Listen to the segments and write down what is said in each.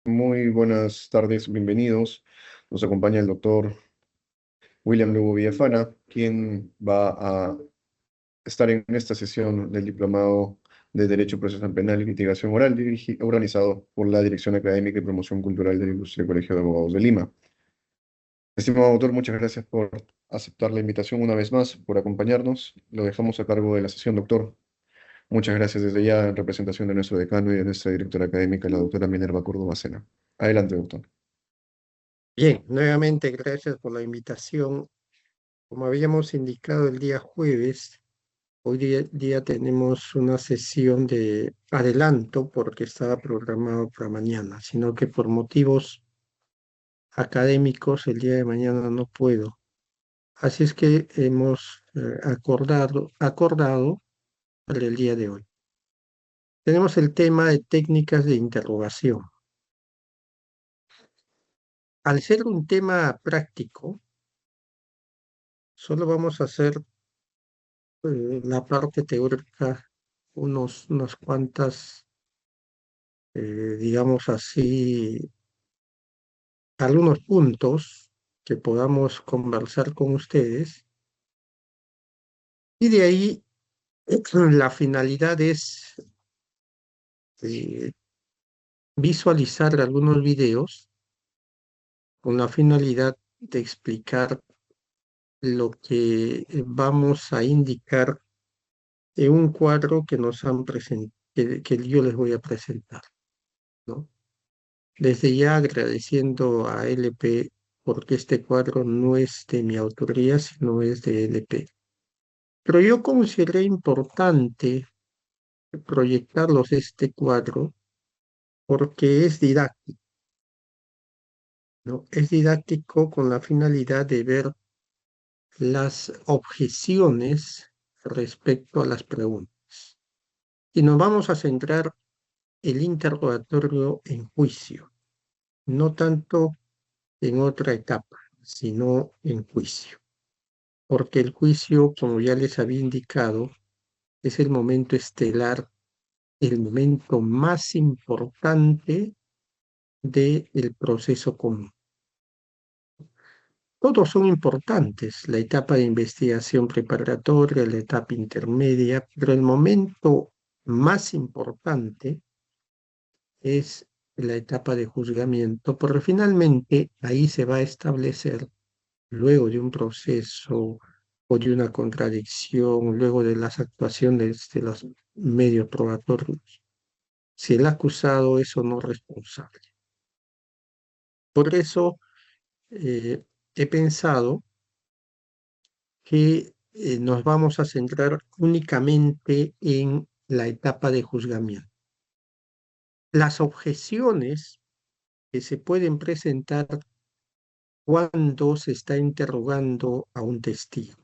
Muy buenas tardes, bienvenidos. Nos acompaña el doctor William Lugo Villafana, quien va a estar en esta sesión del Diplomado de Derecho Procesal Penal y Litigación Oral, organizado por la Dirección Académica y Promoción Cultural de la Industria del Colegio de Abogados de Lima. Estimado doctor, muchas gracias por aceptar la invitación una vez más, por acompañarnos. Lo dejamos a cargo de la sesión, doctor. Muchas gracias desde ya en representación de nuestro decano y de nuestra directora académica, la doctora Minerva Córdoba Sena. Adelante, doctor. Bien, nuevamente gracias por la invitación. Como habíamos indicado el día jueves, hoy día tenemos una sesión de adelanto porque estaba programado para mañana, sino que por motivos académicos el día de mañana no puedo. Así es que hemos acordado para el día de hoy. Tenemos el tema de técnicas de interrogación. Al ser un tema práctico, solo vamos a hacer la parte teórica, unas cuantas, digamos así, algunos puntos que podamos conversar con ustedes. Y de ahí la finalidad es eh, visualizar algunos videos con la finalidad de explicar lo que vamos a indicar en un cuadro que nos han presentado, que yo les voy a presentar, ¿no? Desde ya agradeciendo a LP porque este cuadro no es de mi autoría, sino es de LP. Pero yo consideré importante proyectarlos este cuadro porque es didáctico, ¿no? Es didáctico con la finalidad de ver las objeciones respecto a las preguntas. Y nos vamos a centrar el interrogatorio en juicio, no tanto en otra etapa, sino en juicio. Porque el juicio, como ya les había indicado, es el momento estelar, el momento más importante del proceso común. Todos son importantes, la etapa de investigación preparatoria, la etapa intermedia, pero el momento más importante es la etapa de juzgamiento, porque finalmente ahí se va a establecer, luego de un proceso o de una contradicción, luego de las actuaciones de los medios probatorios, si el acusado es o no responsable. Por eso he pensado que nos vamos a centrar únicamente en la etapa de juzgamiento. Las objeciones que se pueden presentar cuando se está interrogando a un testigo,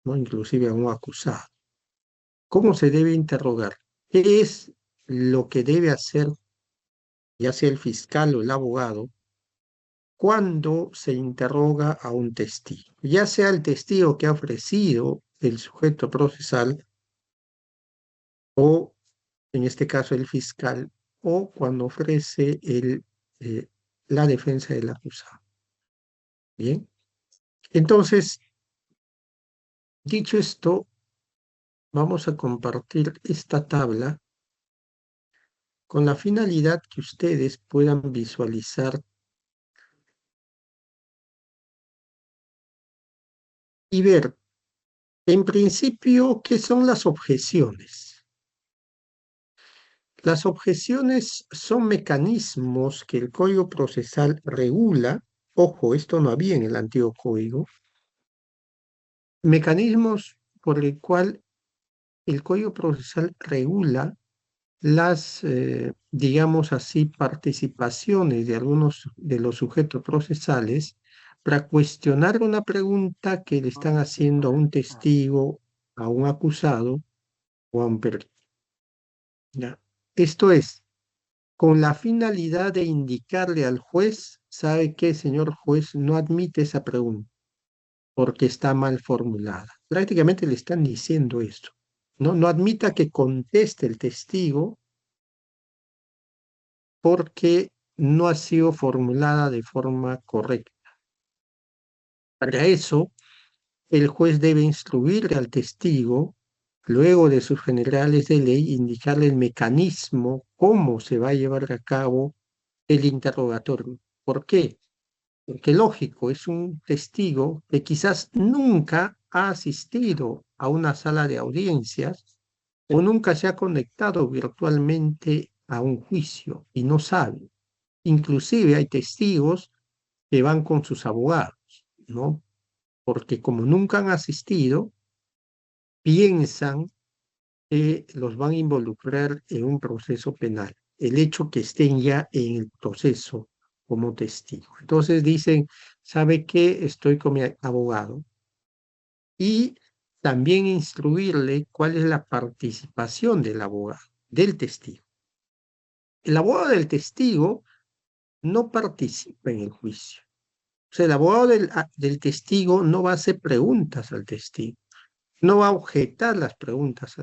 ¿no? Inclusive a un acusado. ¿Cómo se debe interrogar? ¿Qué es lo que debe hacer, ya sea el fiscal o el abogado, cuando se interroga a un testigo? Ya sea el testigo que ha ofrecido el sujeto procesal o, en este caso, el fiscal, o cuando ofrece eh, la defensa del acusado. Bien. Entonces, dicho esto, vamos a compartir esta tabla con la finalidad que ustedes puedan visualizar y ver, en principio, qué son las objeciones. Las objeciones son mecanismos que el Código Procesal regula. Ojo, esto no había en el antiguo código. Mecanismos por el cual el Código Procesal regula las, digamos así, participaciones de algunos de los sujetos procesales para cuestionar una pregunta que le están haciendo a un testigo, a un acusado o a un perito. ¿Ya? Esto es, con la finalidad de indicarle al juez, ¿sabe qué, señor juez? No admite esa pregunta porque está mal formulada. Prácticamente le están diciendo esto. No admita que conteste el testigo porque no ha sido formulada de forma correcta. Para eso, el juez debe instruir al testigo, luego de sus generales de ley, indicarle el mecanismo, cómo se va a llevar a cabo el interrogatorio. ¿Por qué? Porque lógico, es un testigo que quizás nunca ha asistido a una sala de audiencias o nunca se ha conectado virtualmente a un juicio y no sabe. Inclusive hay testigos que van con sus abogados, ¿no? Porque como nunca han asistido, piensan que los van a involucrar en un proceso penal. El hecho que estén ya en el proceso como testigo. Entonces dicen, ¿sabe qué? Estoy con mi abogado. Y también instruirle cuál es la participación del abogado, del testigo. El abogado del testigo no participa en el juicio. O sea, el abogado del testigo no va a hacer preguntas al testigo, no va a objetar las preguntas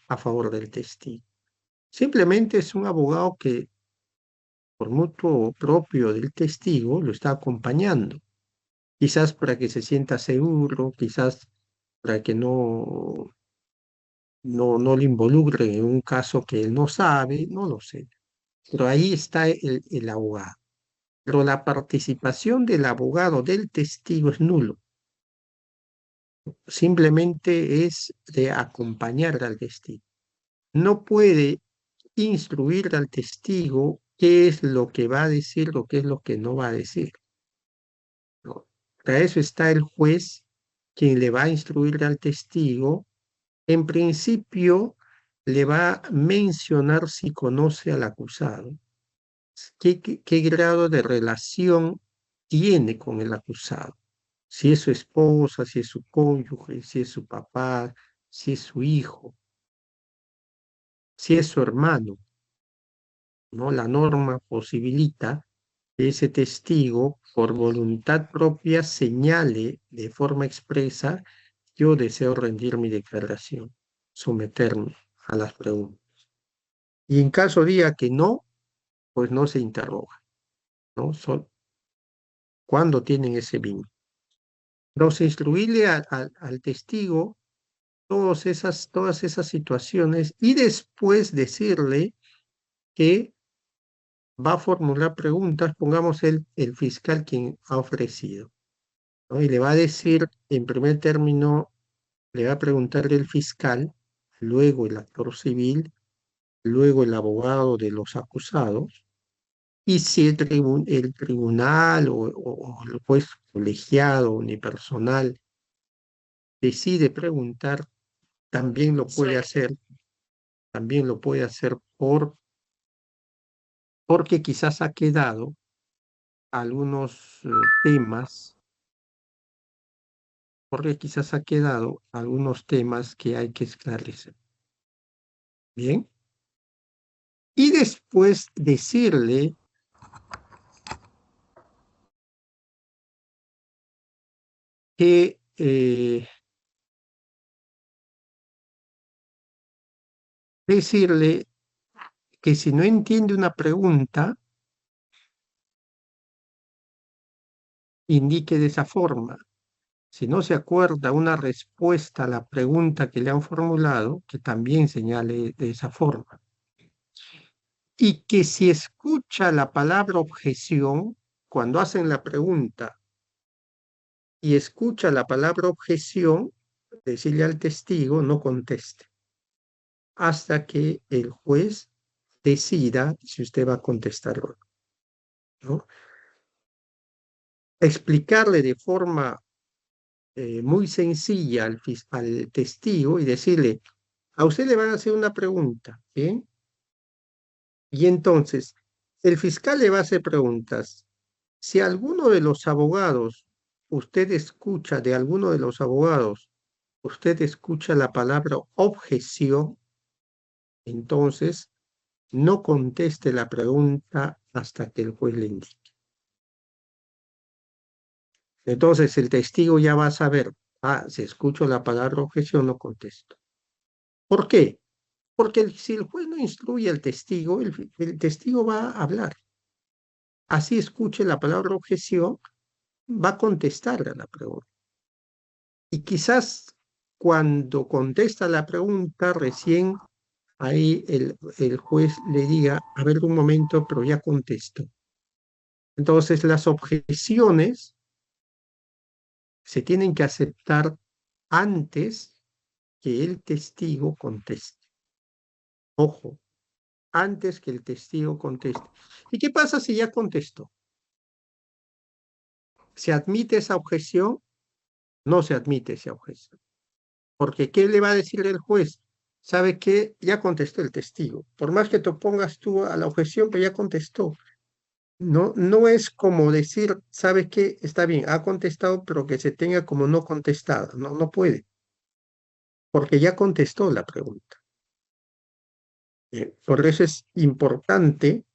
a favor del testigo. Simplemente es un abogado que, por mutuo propio del testigo, lo está acompañando. Quizás para que se sienta seguro, quizás para que no le involucren en un caso que él no sabe, no lo sé. Pero ahí está el abogado. Pero la participación del abogado del testigo es nulo. Simplemente es de acompañar al testigo. No puede instruir al testigo qué es lo que va a decir, lo que es lo que no va a decir, ¿no? Para eso está el juez, quien le va a instruir al testigo. En principio, le va a mencionar si conoce al acusado, qué grado de relación tiene con el acusado, si es su esposa, si es su cónyuge, si es su papá, si es su hijo, si es su hermano, ¿no? La norma posibilita que ese testigo, por voluntad propia, señale de forma expresa: yo deseo rendir mi declaración, someterme a las preguntas. Y en caso diga que no, pues no se interroga, ¿no? Cuando tienen ese vínculo. Entonces, instruirle al testigo todas esas situaciones y después decirle que va a formular preguntas, pongamos el fiscal quien ha ofrecido, ¿no? Y le va a decir, en primer término, le va a preguntar el fiscal, luego el actor civil, luego el abogado de los acusados, y si el tribunal o el juez colegiado unipersonal decide preguntar, también lo puede hacer, también lo puede hacer porque quizás ha quedado algunos temas, porque quizás ha quedado algunos temas que hay que esclarecer. Bien. Y después que decirle que si no entiende una pregunta, indique de esa forma. Si no se acuerda una respuesta a la pregunta que le han formulado, que también señale de esa forma. Y que si escucha la palabra objeción, cuando hacen la pregunta y escucha la palabra objeción, decirle al testigo no conteste, hasta que el juez decida si usted va a contestar o no. Explicarle de forma muy sencilla al testigo y decirle: a usted le van a hacer una pregunta, ¿bien? Y entonces, el fiscal le va a hacer preguntas. Si alguno de los abogados, usted escucha de alguno de los abogados, usted escucha la palabra objeción, entonces no conteste la pregunta hasta que el juez le indique. Entonces el testigo ya va a saber, si escucho la palabra objeción, no contesto. ¿Por qué? Porque si el juez no instruye al testigo, el testigo va a hablar. así escuche la palabra objeción, va a contestar a la pregunta. Y quizás cuando contesta la pregunta, recién ahí el juez le diga, a ver un momento, pero ya contesto. Entonces las objeciones se tienen que aceptar antes que el testigo conteste. Ojo, antes que el testigo conteste. ¿Y qué pasa si ya contestó? ¿Se admite esa objeción? No se admite esa objeción. Porque ¿qué le va a decir el juez? ¿Sabe qué? Ya contestó el testigo. Por más que te opongas tú a la objeción, pero ya contestó. No, no es como decir, ¿sabe qué? Está bien, ha contestado, pero que se tenga como no contestada. No, no puede, porque ya contestó la pregunta. Por eso es importante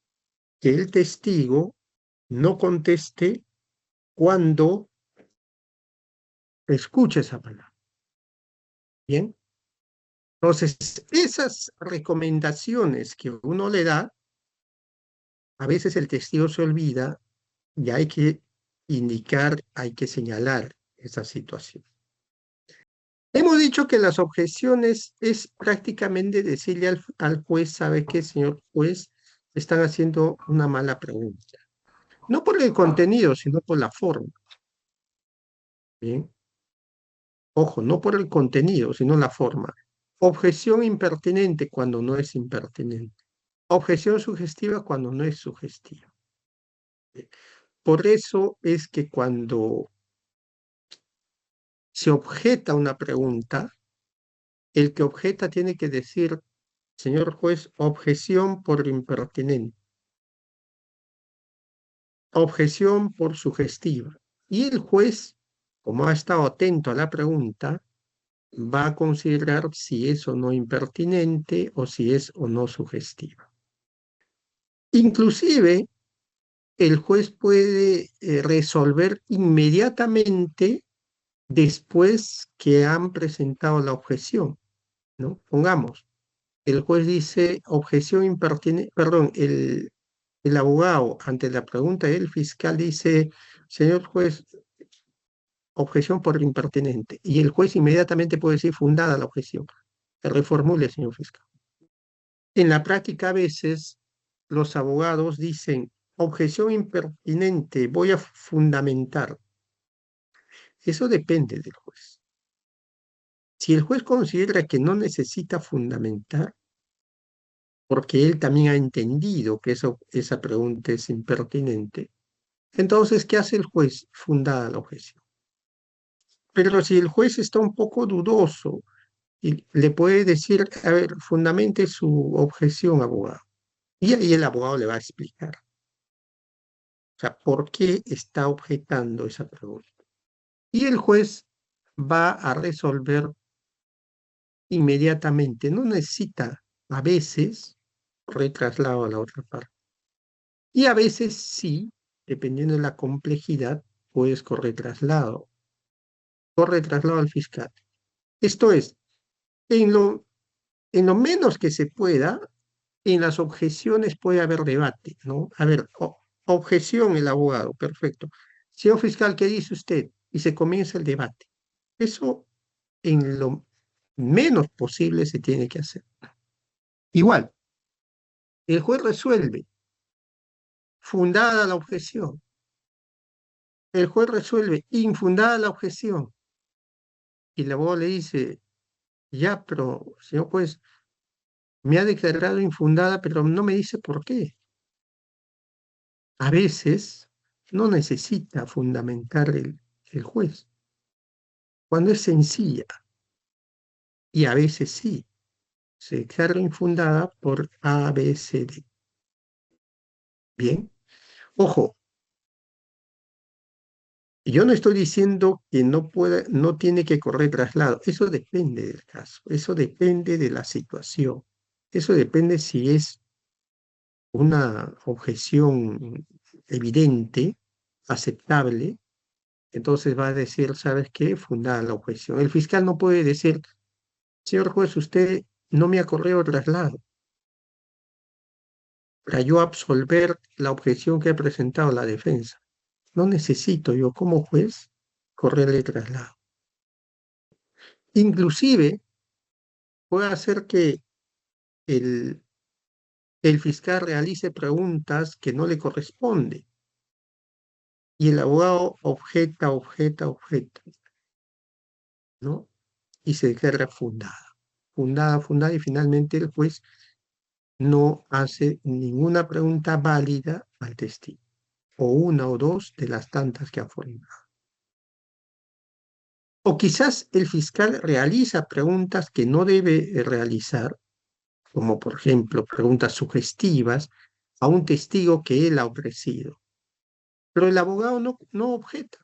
que el testigo no conteste cuando escuche esa palabra. Bien. Entonces, esas recomendaciones que uno le da, a veces el testigo se olvida y hay que indicar, hay que señalar esa situación. Hemos dicho que las objeciones es prácticamente decirle al juez, ¿sabe qué, señor juez? Están haciendo una mala pregunta. No por el contenido, sino por la forma. Bien. Ojo, no por el contenido, sino la forma. Objeción impertinente cuando no es impertinente. Objeción sugestiva cuando no es sugestiva. Por eso es que cuando se objeta una pregunta, el que objeta tiene que decir, señor juez, objeción por impertinente, objeción por sugestiva. Y el juez, como ha estado atento a la pregunta, va a considerar si es o no impertinente o si es o no sugestiva. Inclusive, el juez puede resolver inmediatamente después que han presentado la objeción, ¿no? Pongamos, el juez dice objeción impertinente, perdón, el abogado ante la pregunta del fiscal dice, señor juez, objeción por impertinente. Y el juez inmediatamente puede decir fundada la objeción. Reformule, señor fiscal. En la práctica a veces los abogados dicen objeción impertinente, voy a fundamentar. Eso depende del juez. Si el juez considera que no necesita fundamentar, porque él también ha entendido que esa pregunta es impertinente, entonces, ¿qué hace el juez? Fundada la objeción. Pero si el juez está un poco dudoso y le puede decir, a ver, fundamente su objeción, abogado. Y ahí el abogado le va a explicar, o sea, por qué está objetando esa pregunta. Y el juez va a resolver inmediatamente, no necesita a veces retraslado a la otra parte. Y a veces sí, dependiendo de la complejidad, puedes corre traslado al fiscal. Esto es, en lo, en lo menos que se pueda, en las objeciones puede haber debate, ¿no? A ver, objeción el abogado, perfecto. Señor fiscal, ¿qué dice usted? Y se comienza el debate. Eso en lo menos posible se tiene que hacer. Igual, el juez resuelve, fundada la objeción. El juez resuelve, infundada la objeción. Y el abogado le dice, ya, pero, señor juez, me ha declarado infundada, pero no me dice por qué. A veces no necesita fundamentar el juez, cuando es sencilla, y a veces sí, se declara infundada por A, B, C, D. Bien, ojo, yo no estoy diciendo que no pueda, no tiene que correr traslado, eso depende del caso, eso depende de la situación, eso depende si es una objeción evidente, aceptable. Entonces va a decir, ¿sabes qué? Fundada la objeción. El fiscal no puede decir, señor juez, usted no me ha corrido traslado. para yo absolver la objeción que ha presentado la defensa. No necesito yo como juez correrle traslado. Inclusive puede hacer que el, el fiscal realice preguntas que no le corresponden y el abogado objeta, ¿no? Y se declara fundada, y finalmente el juez no hace ninguna pregunta válida al testigo, o una o dos de las tantas que ha formulado. O quizás el fiscal realiza preguntas que no debe realizar, como por ejemplo preguntas sugestivas a un testigo que él ha ofrecido. Pero el abogado no objeta.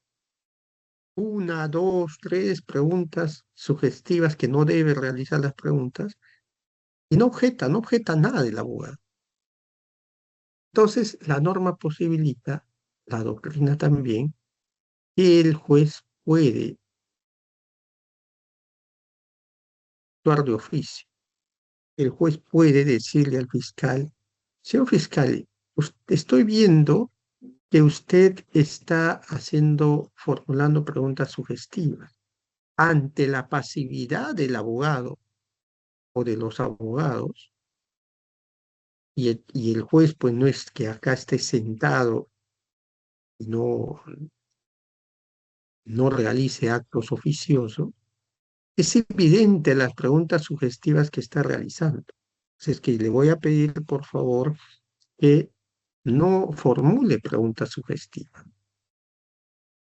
Una, dos, tres preguntas sugestivas que no debe realizar las preguntas y no objeta nada del abogado. Entonces, la norma posibilita, la doctrina también, que el juez puede actuar de oficio. El juez puede decirle al fiscal, señor fiscal, estoy viendo que usted está formulando preguntas sugestivas. Ante la pasividad del abogado o de los abogados, y el juez pues no es que acá esté sentado y no realice actos oficiosos, es evidente las preguntas sugestivas que está realizando. Es que le voy a pedir, por favor, que no formule preguntas sugestivas.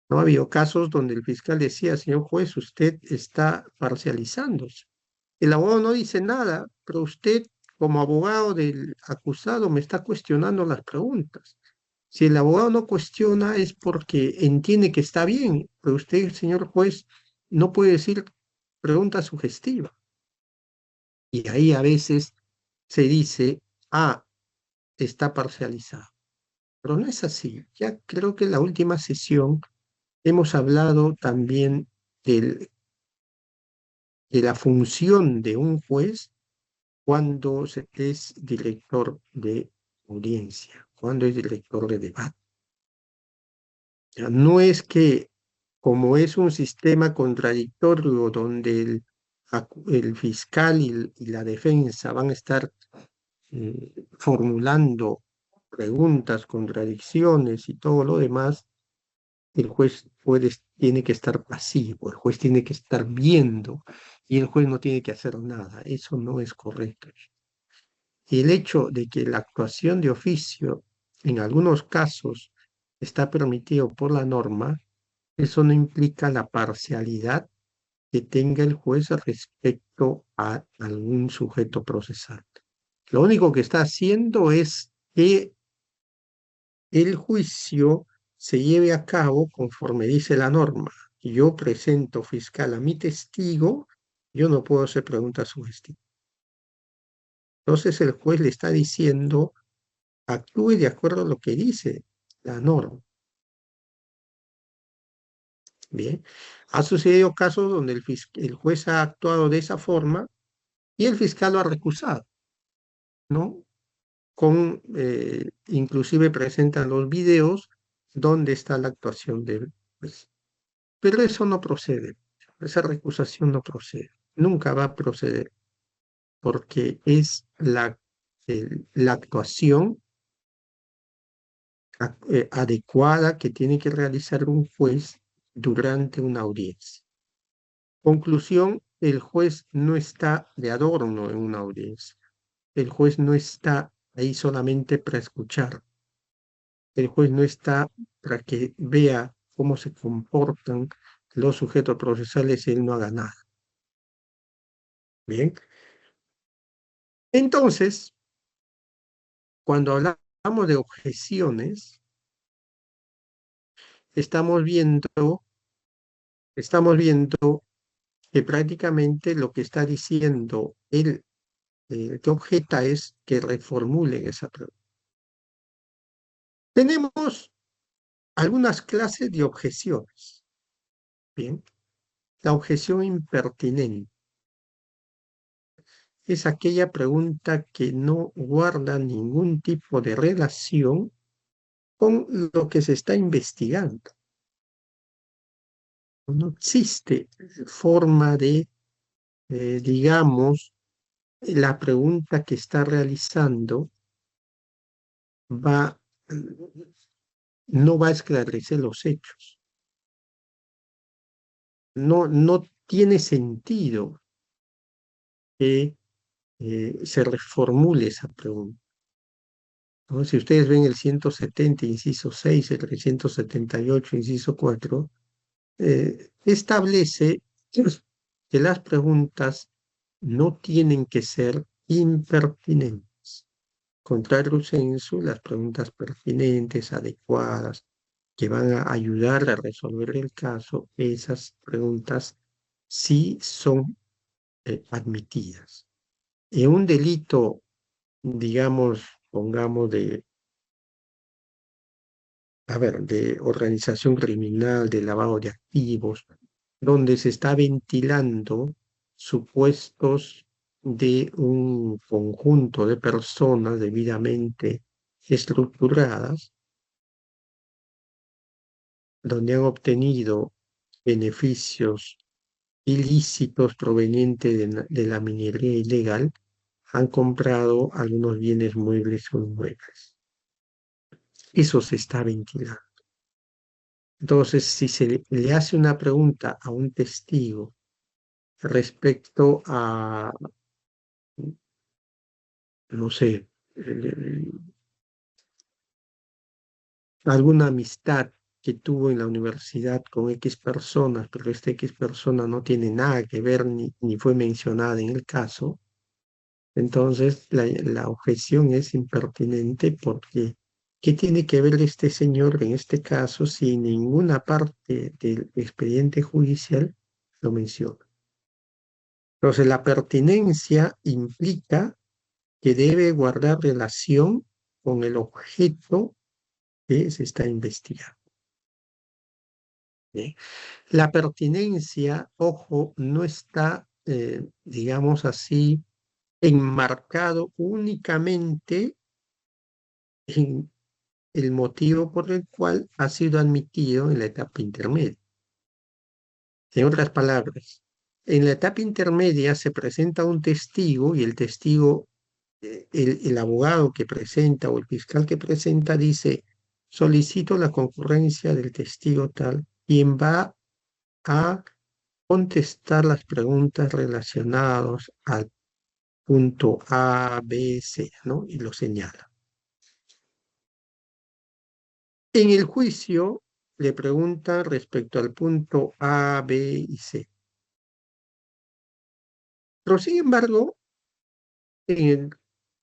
¿No? Ha habido casos donde el fiscal decía, señor juez, usted está parcializándose. El abogado no dice nada, pero usted, como abogado del acusado, me está cuestionando las preguntas. Si el abogado no cuestiona es porque entiende que está bien, pero usted, señor juez, no puede decir preguntas sugestivas. Y ahí a veces se dice, está parcializado. Pero no es así. Ya creo que en la última sesión hemos hablado también de la función de un juez cuando es director de audiencia, cuando es director de debate. Ya no es que, como es un sistema contradictorio donde el fiscal y la defensa van a estar formulando preguntas, contradicciones y todo lo demás, el juez tiene que estar pasivo, el juez tiene que estar viendo y el juez no tiene que hacer nada. Eso no es correcto. Y el hecho de que la actuación de oficio en algunos casos está permitido por la norma, eso no implica la parcialidad que tenga el juez respecto a algún sujeto procesal. Lo único que está haciendo es que el juicio se lleve a cabo conforme dice la norma. Yo presento fiscal a mi testigo, yo no puedo hacer preguntas sugestivas. Entonces el juez le está diciendo, actúe de acuerdo a lo que dice la norma. Bien, ha sucedido casos donde el juez ha actuado de esa forma y el fiscal lo ha recusado, ¿no? Inclusive presentan los videos donde está la actuación del juez. Pero eso no procede, esa recusación no procede, nunca va a proceder, porque es la actuación adecuada que tiene que realizar un juez durante una audiencia. Conclusión, el juez no está de adorno en una audiencia, el juez no está ahí solamente para escuchar, el juez no está para que vea cómo se comportan los sujetos procesales y él no haga nada. Bien. Entonces, cuando hablamos de objeciones, estamos viendo que prácticamente lo que está diciendo el que objeta es que reformulen esa pregunta. Tenemos algunas clases de objeciones. Bien, la objeción impertinente. es aquella pregunta que no guarda ningún tipo de relación con lo que se está investigando. No existe forma de, digamos, la pregunta que está realizando va, no va a esclarecer los hechos. No tiene sentido que se reformule esa pregunta, ¿no? Si ustedes ven el 170, inciso 6, el 378, inciso 4, establece que las preguntas no tienen que ser impertinentes. Contrario censo, las preguntas pertinentes, adecuadas, que van a ayudar a resolver el caso, esas preguntas sí son admitidas. En un delito, digamos, pongamos de organización criminal, de lavado de activos, donde se está ventilando supuestos de un conjunto de personas debidamente estructuradas, donde han obtenido beneficios ilícitos provenientes de la minería ilegal, han comprado algunos bienes muebles o inmuebles. Eso se está ventilando. Entonces, si se le hace una pregunta a un testigo respecto a, no sé, alguna amistad que tuvo en la universidad con X personas, pero esta X persona no tiene nada que ver ni fue mencionada en el caso, entonces la objeción es impertinente porque ¿qué tiene que ver este señor en este caso si en ninguna parte del expediente judicial lo menciona? Entonces la pertinencia implica que debe guardar relación con el objeto que se está investigando. ¿Sí? La pertinencia, ojo, no está, digamos así, enmarcado únicamente en el motivo por el cual ha sido admitido en la etapa intermedia. En otras palabras, en la etapa intermedia se presenta un testigo y el testigo, el abogado que presenta o el fiscal que presenta dice, solicito la concurrencia del testigo tal, quien va a contestar las preguntas relacionadas al punto A, B, C, ¿no? Y lo señala. En el juicio le preguntan respecto al punto A, B y C. Pero sin embargo, eh,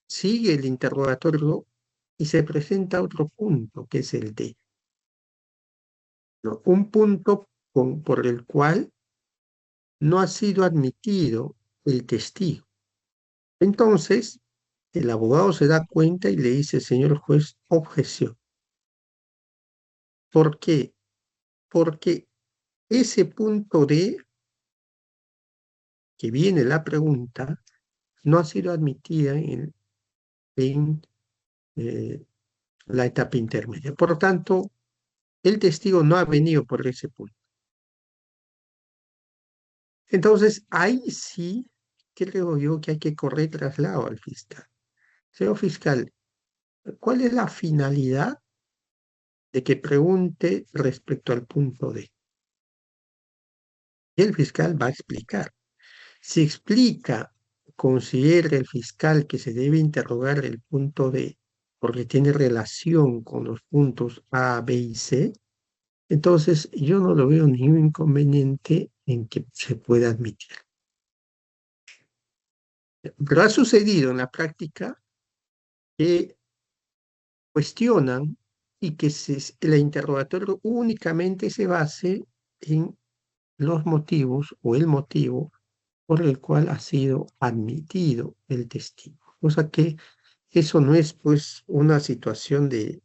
sigue el interrogatorio y se presenta otro punto, que es el D, ¿no? Un punto por el cual no ha sido admitido el testigo. Entonces, el abogado se da cuenta y le dice, señor juez, objeción. ¿Por qué? Porque ese punto D, que viene la pregunta, no ha sido admitida en eh, la etapa intermedia. Por lo tanto, el testigo no ha venido por ese punto. Entonces, ahí sí creo yo que hay que correr traslado al fiscal. Señor fiscal, ¿cuál es la finalidad de que pregunte respecto al punto D? Y el fiscal va a explicar. Si explica, considera el fiscal que se debe interrogar el punto D porque tiene relación con los puntos A, B y C, entonces yo no lo veo ningún inconveniente en que se pueda admitir. Pero ha sucedido en la práctica que cuestionan y que el interrogatorio únicamente se base en los motivos o el motivo por el cual ha sido admitido el testigo. O sea que eso no es pues una situación de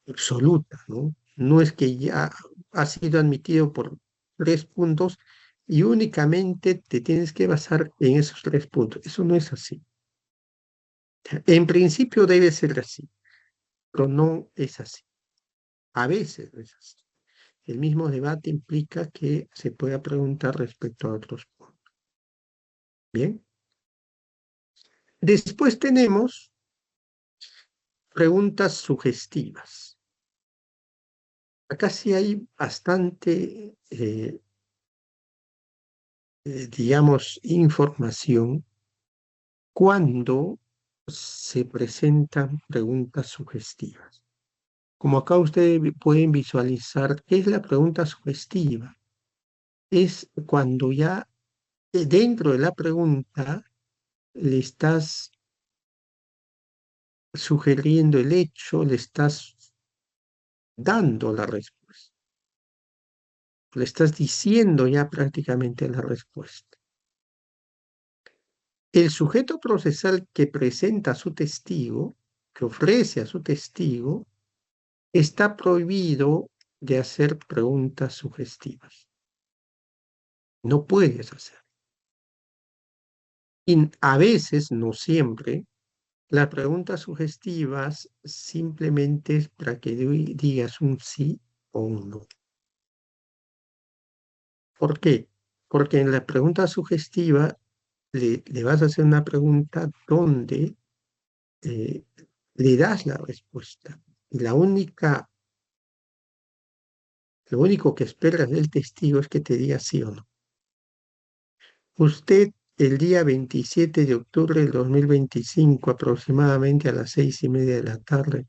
absoluta, ¿no? No es que ya ha sido admitido por 3 puntos y únicamente te tienes que basar en esos 3 puntos. Eso no es así. En principio debe ser así, pero no es así. A veces no es así. El mismo debate implica que se pueda preguntar respecto a otros puntos. Bien. Después tenemos preguntas sugestivas. Acá sí hay bastante, digamos, información cuando se presentan preguntas sugestivas. Como acá ustedes pueden visualizar, ¿qué es la pregunta sugestiva? Es cuando ya dentro de la pregunta le estás sugiriendo el hecho, le estás dando la respuesta, le estás diciendo ya prácticamente la respuesta. El sujeto procesal que presenta a su testigo, que ofrece a su testigo, está prohibido de hacer preguntas sugestivas. No puedes hacer. Y a veces, no siempre, las preguntas sugestivas simplemente es para que digas un sí o un no. ¿Por qué? Porque en la pregunta sugestiva le vas a hacer una pregunta donde eh, le das la respuesta. Y lo único que esperas del testigo es que te diga sí o no. Usted el día 27 de octubre del 2025, aproximadamente a las 6:30 de la tarde,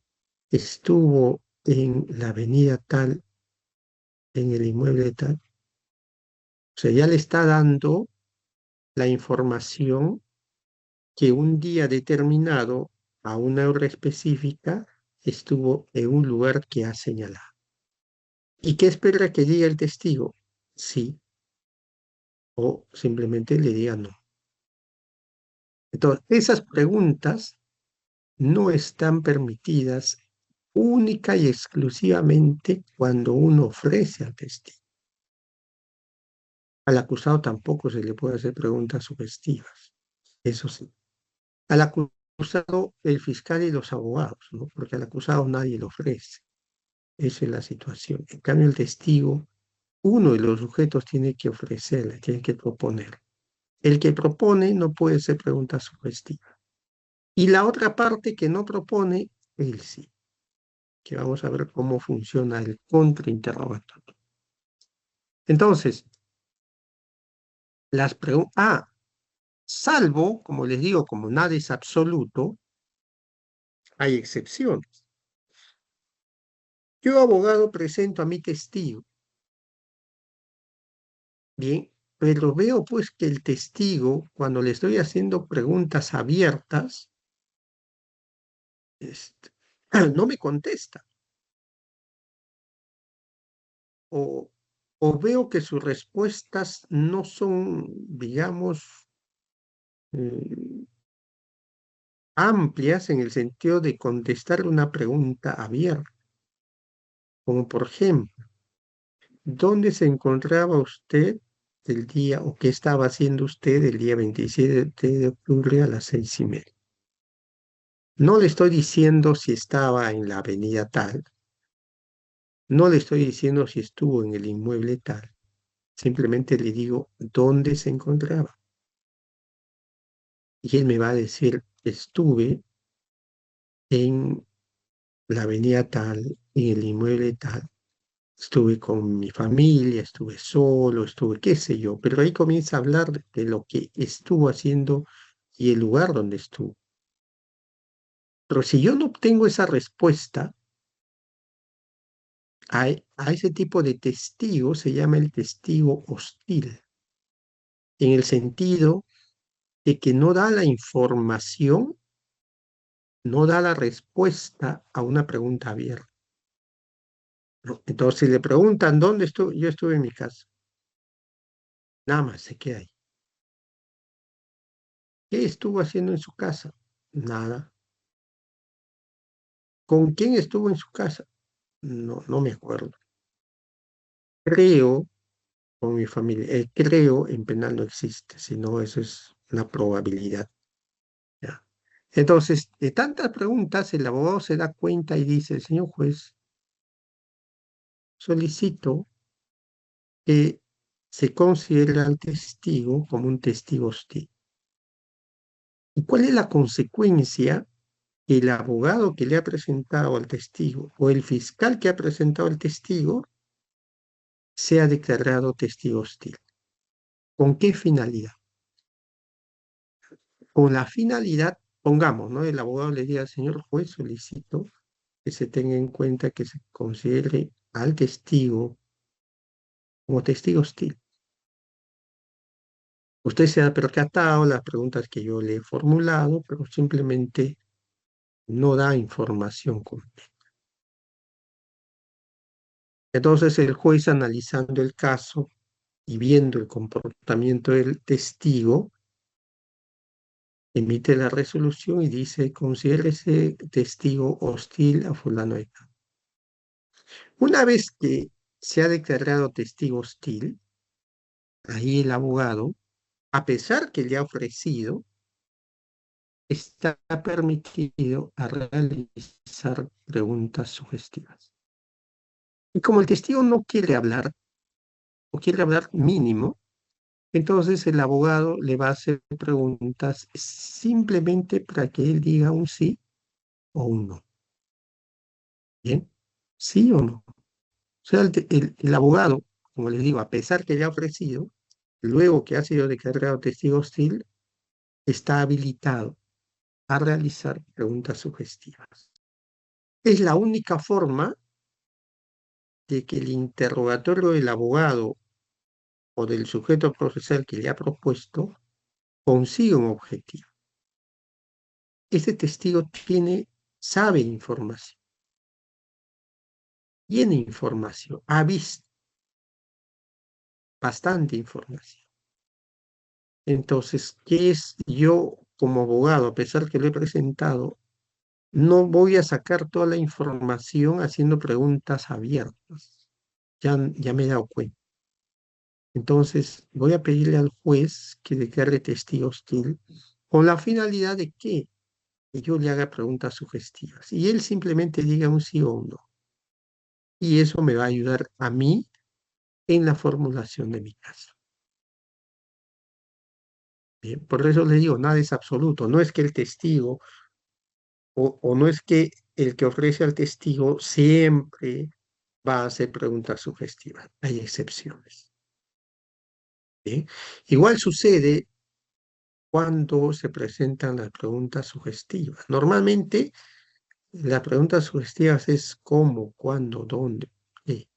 estuvo en la avenida tal, en el inmueble tal. O sea, ya le está dando la información que un día determinado, a una hora específica, estuvo en un lugar que ha señalado. ¿Y qué espera que diga el testigo? Sí, o simplemente le diga no. Entonces, esas preguntas no están permitidas única y exclusivamente cuando uno ofrece al testigo. Al acusado tampoco se le puede hacer preguntas sugestivas, eso sí. Al acusado, el fiscal y los abogados, ¿no? Porque al acusado nadie le ofrece. Esa es la situación. En cambio, el testigo, uno de los sujetos tiene que ofrecerle, tiene que proponer. El que propone no puede hacer preguntas sugestivas. Y la otra parte que no propone, él sí. Que vamos a ver cómo funciona el contrainterrogatorio. Entonces, las preguntas, salvo, como les digo, como nada es absoluto, hay excepciones. Yo, abogado, presento a mi testigo, bien, pero veo pues que el testigo, cuando le estoy haciendo preguntas abiertas, este, no me contesta, o, o veo que sus respuestas no son, digamos, eh, amplias en el sentido de contestar una pregunta abierta, como por ejemplo, ¿dónde se encontraba usted el día o qué estaba haciendo usted el día 27 de octubre a las 6:30? No le estoy diciendo si estaba en la avenida tal, no le estoy diciendo si estuvo en el inmueble tal, simplemente le digo dónde se encontraba. Y él me va a decir, estuve en la avenida tal, en el inmueble tal. Estuve con mi familia, estuve solo, estuve qué sé yo, pero ahí comienza a hablar de lo que estuvo haciendo y el lugar donde estuvo. Pero si yo no obtengo esa respuesta, a ese tipo de testigo se llama el testigo hostil, en el sentido de que no da la información, no da la respuesta a una pregunta abierta. ¿No? Entonces, si le preguntan dónde estuve, yo estuve en mi casa, nada más se queda ahí. ¿Qué estuvo haciendo en su casa? Nada. ¿Con quién estuvo en su casa? No, no me acuerdo. Creo, con mi familia. Creo en penal no existe, sino eso es una probabilidad. ¿Ya? Entonces, de tantas preguntas, el abogado se da cuenta y dice, señor juez, solicito que se considere al testigo como un testigo hostil. ¿Y cuál es la consecuencia? El abogado que le ha presentado al testigo o el fiscal que ha presentado al testigo sea declarado testigo hostil. ¿Con qué finalidad? Con la finalidad, pongamos, ¿no? El abogado le diga, señor juez, solicito que se tenga en cuenta que se considere al testigo como testigo hostil. Usted se ha percatado las preguntas que yo le he formulado, pero simplemente no da información completa. Entonces el juez, analizando el caso y viendo el comportamiento del testigo, emite la resolución y dice, considérese testigo hostil a fulano de tal. Una vez que se ha declarado testigo hostil, ahí el abogado, a pesar que le ha ofrecido, está permitido a realizar preguntas sugestivas. Y como el testigo no quiere hablar, o quiere hablar mínimo, entonces el abogado le va a hacer preguntas simplemente para que él diga un sí o un no. ¿Bien? ¿Sí o no? O sea, el abogado, como les digo, a pesar que le ha ofrecido, luego que ha sido declarado testigo hostil, está habilitado a realizar preguntas sugestivas. Es la única forma de que el interrogatorio del abogado o del sujeto procesal que le ha propuesto consiga un objetivo. Este testigo sabe información, tiene información, ha visto bastante información. Entonces, ¿qué es yo como abogado, a pesar que lo he presentado, no voy a sacar toda la información haciendo preguntas abiertas? Ya me he dado cuenta. Entonces, voy a pedirle al juez que declare testigo hostil con la finalidad de que yo le haga preguntas sugestivas y él simplemente diga un sí o un no. Y eso me va a ayudar a mí en la formulación de mi caso. Bien, por eso le digo, nada es absoluto. No es que el testigo o no es que el que ofrece al testigo siempre va a hacer preguntas sugestivas. Hay excepciones. Bien. Igual sucede cuando se presentan las preguntas sugestivas. Normalmente las preguntas sugestivas es cómo, cuándo, dónde, qué.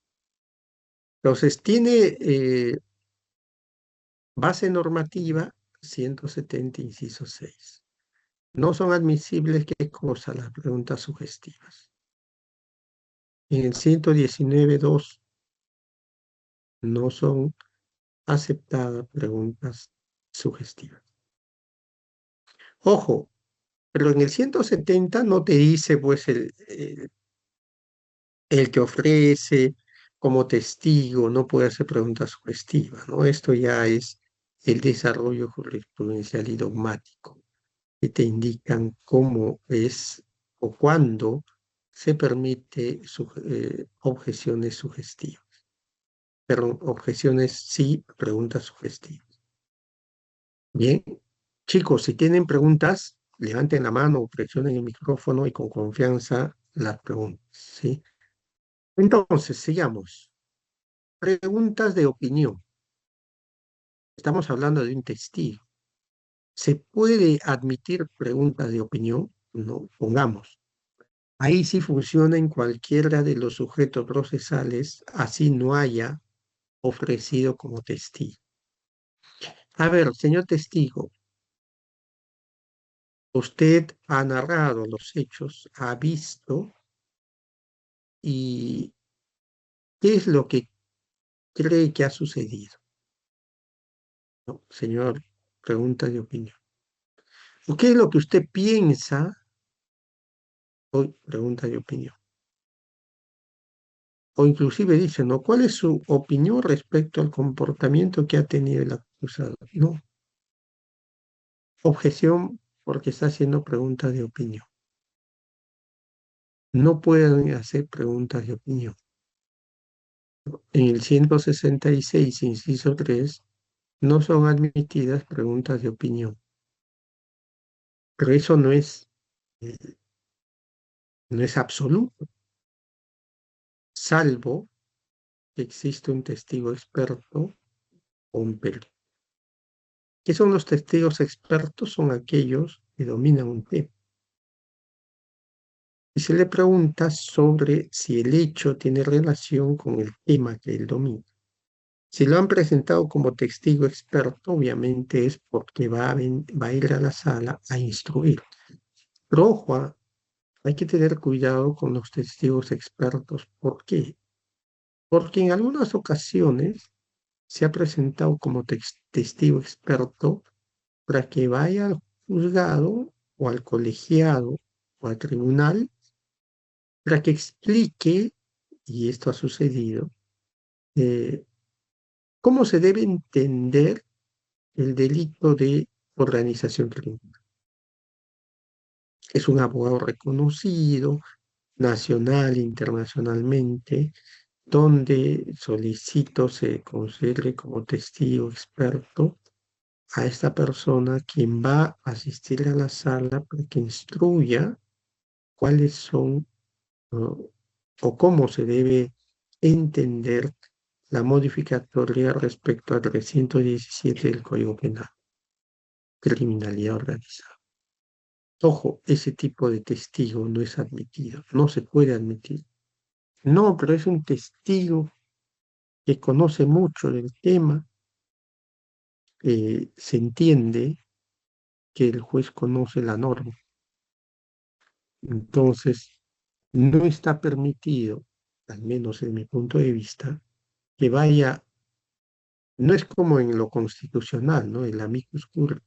Entonces tiene base normativa 170, inciso 6. No son admisibles, ¿qué cosa? Las preguntas sugestivas. En el 119.2 no son aceptadas preguntas sugestivas. Ojo, pero en el 170 no te dice, pues, el que ofrece como testigo no puede hacer preguntas sugestivas, ¿no? Esto ya es el desarrollo jurisprudencial y dogmático, que te indican cómo es o cuándo se permite objeciones sugestivas. Pero objeciones sí, preguntas sugestivas. Bien, chicos, si tienen preguntas, levanten la mano o presionen el micrófono y con confianza las preguntas, ¿sí? Entonces, sigamos. Preguntas de opinión. Estamos hablando de un testigo. ¿Se puede admitir preguntas de opinión? No, pongamos. Ahí sí funciona en cualquiera de los sujetos procesales, así no haya ofrecido como testigo. A ver, señor testigo, usted ha narrado los hechos, ha visto y ¿qué es lo que cree que ha sucedido? ¿No? Señor, pregunta de opinión. ¿O qué es lo que usted piensa? Hoy, pregunta de opinión. o inclusive dice, ¿no? ¿Cuál es su opinión respecto al comportamiento que ha tenido el acusado? No, objeción porque está haciendo preguntas de opinión. No pueden hacer preguntas de opinión. En el 166, inciso 3, no son admitidas preguntas de opinión. Pero eso eh, no es absoluto, salvo que existe un testigo experto o un perito. ¿Qué son los testigos expertos? Son aquellos que dominan un tema. Y se le pregunta sobre si el hecho tiene relación con el tema que él domina. Si lo han presentado como testigo experto, obviamente es porque va a ir a la sala a instruir. Pero ojo, hay que tener cuidado con los testigos expertos. ¿Por qué? Porque en algunas ocasiones se ha presentado como testigo experto para que vaya al juzgado o al colegiado o al tribunal para que explique, y esto ha sucedido, eh, cómo se debe entender el delito de organización criminal. Es un abogado reconocido, nacional e internacionalmente, donde solicito se considere como testigo experto a esta persona quien va a asistir a la sala para que instruya cuáles son o cómo se debe entender la modificatoria respecto al 317 del Código Penal, criminalidad organizada. Ojo, ese tipo de testigo no es admitido, no se puede admitir. No, pero es un testigo que conoce mucho del tema, se entiende que el juez conoce la norma. Entonces, no está permitido, al menos en mi punto de vista, que vaya, no es como en lo constitucional, ¿no? El amicus curiae,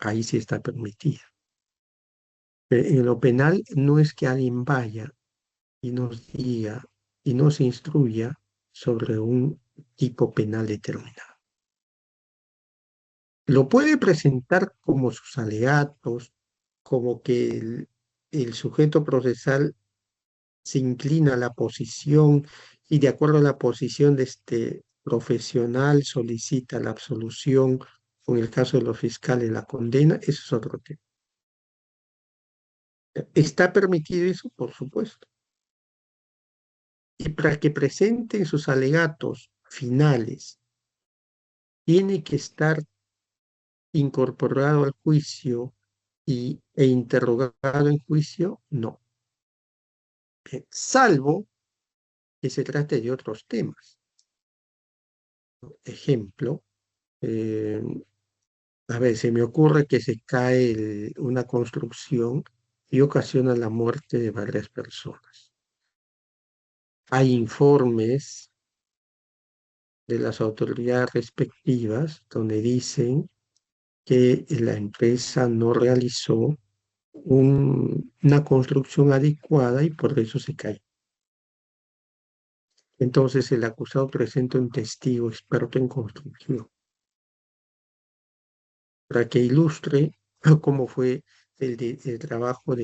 ahí sí está permitido. En lo penal no es que alguien vaya y nos diga y nos instruya sobre un tipo penal determinado. Lo puede presentar como sus alegatos, como que el sujeto procesal se inclina a la posición y de acuerdo a la posición de este profesional solicita la absolución o en el caso de los fiscales la condena, eso es otro tema. ¿Está permitido eso? Por supuesto. Y para que presenten sus alegatos finales, tiene que estar incorporado al juicio e interrogado en juicio, no. Salvo que se trate de otros temas. Ejemplo, eh, a ver, se me ocurre que se cae una construcción y ocasiona la muerte de varias personas. Hay informes de las autoridades respectivas donde dicen que la empresa no realizó una construcción adecuada y por eso se cae. Entonces el acusado presenta un testigo experto en construcción para que ilustre cómo fue el trabajo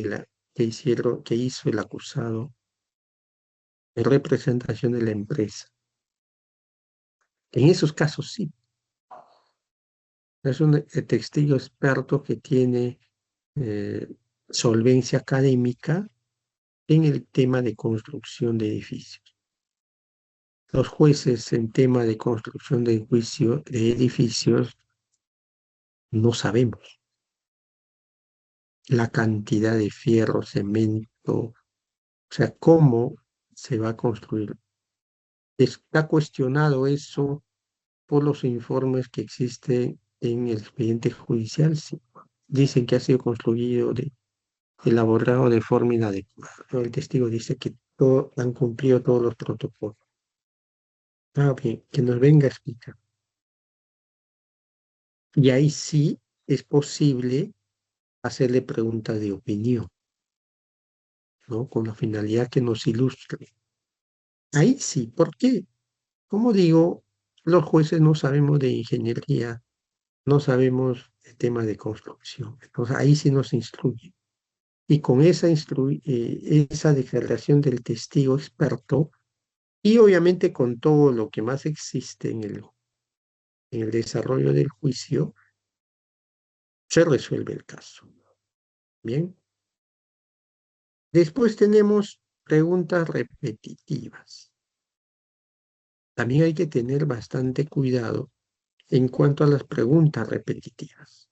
que hizo el acusado en representación de la empresa. En esos casos sí, es un testigo experto que tiene eh, solvencia académica en el tema de construcción de edificios. Los jueces en tema de construcción de edificios no sabemos la cantidad de fierro, cemento, o sea, cómo se va a construir. Está cuestionado eso por los informes que existen en el expediente judicial. Sí. Dicen que ha sido elaborado de forma inadecuada. El testigo dice que han cumplido todos los protocolos. Ah, bien, que nos venga a explicar. Y ahí sí es posible hacerle preguntas de opinión, ¿no? Con la finalidad que nos ilustre. Ahí sí, ¿por qué? Como digo, los jueces no sabemos de ingeniería, no sabemos el tema de construcción. Entonces ahí sí nos instruye. Y con esa declaración del testigo experto, y obviamente con todo lo que más existe en el desarrollo del juicio, se resuelve el caso. Bien. Después tenemos preguntas repetitivas. También hay que tener bastante cuidado en cuanto a las preguntas repetitivas.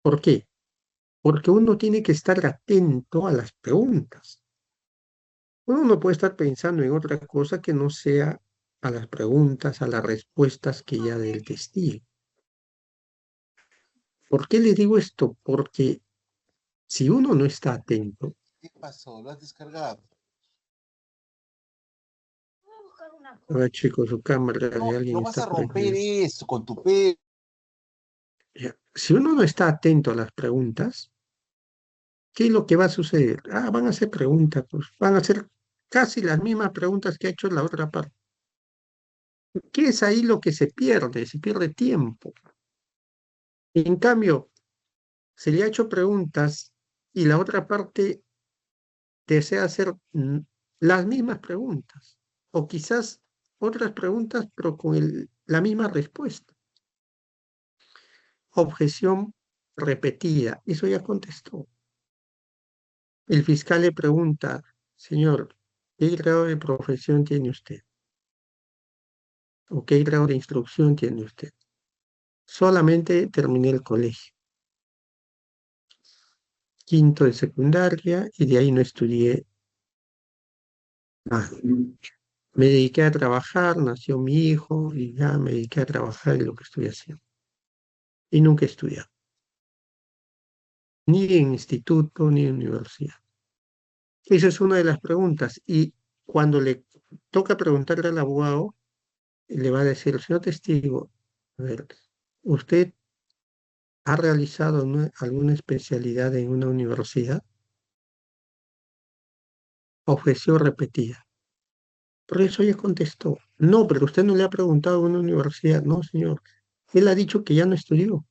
¿Por qué? Porque uno tiene que estar atento a las preguntas. Uno no puede estar pensando en otra cosa que no sea a las preguntas, a las respuestas que ya dé el testigo. ¿Por qué le digo esto? Porque si uno no está atento, ¿Qué pasó? ¿Lo has descargado? ahora checo su cámara, No, si alguien no vas está a por aquí. romper eso con tu pelo. Ya. Si uno no está atento a las preguntas, ¿qué es lo que va a suceder? Ah, van a hacer preguntas, pues van a hacer casi las mismas preguntas que ha hecho la otra parte. ¿Qué es ahí lo que se pierde? Se pierde tiempo. En cambio, se le ha hecho preguntas y la otra parte desea hacer las mismas preguntas, o quizás otras preguntas, pero con la misma respuesta. Objeción repetida, eso ya contestó. El fiscal le pregunta, señor, ¿qué grado de profesión tiene usted? ¿O qué grado de instrucción tiene usted? Solamente terminé el colegio, quinto de secundaria, y de ahí no estudié nada. Me dediqué a trabajar, nació mi hijo y ya me dediqué a trabajar en lo que estoy haciendo. Y nunca he estudiado, ni en instituto ni en universidad. Esa es una de las preguntas. Y cuando le toca preguntarle al abogado, le va a decir, señor testigo, a ver, ¿usted ha realizado alguna especialidad en una universidad? Objeción repetida. Por eso ella contestó, no, pero usted no le ha preguntado a una universidad. No, señor. Él ha dicho que ya no estudió.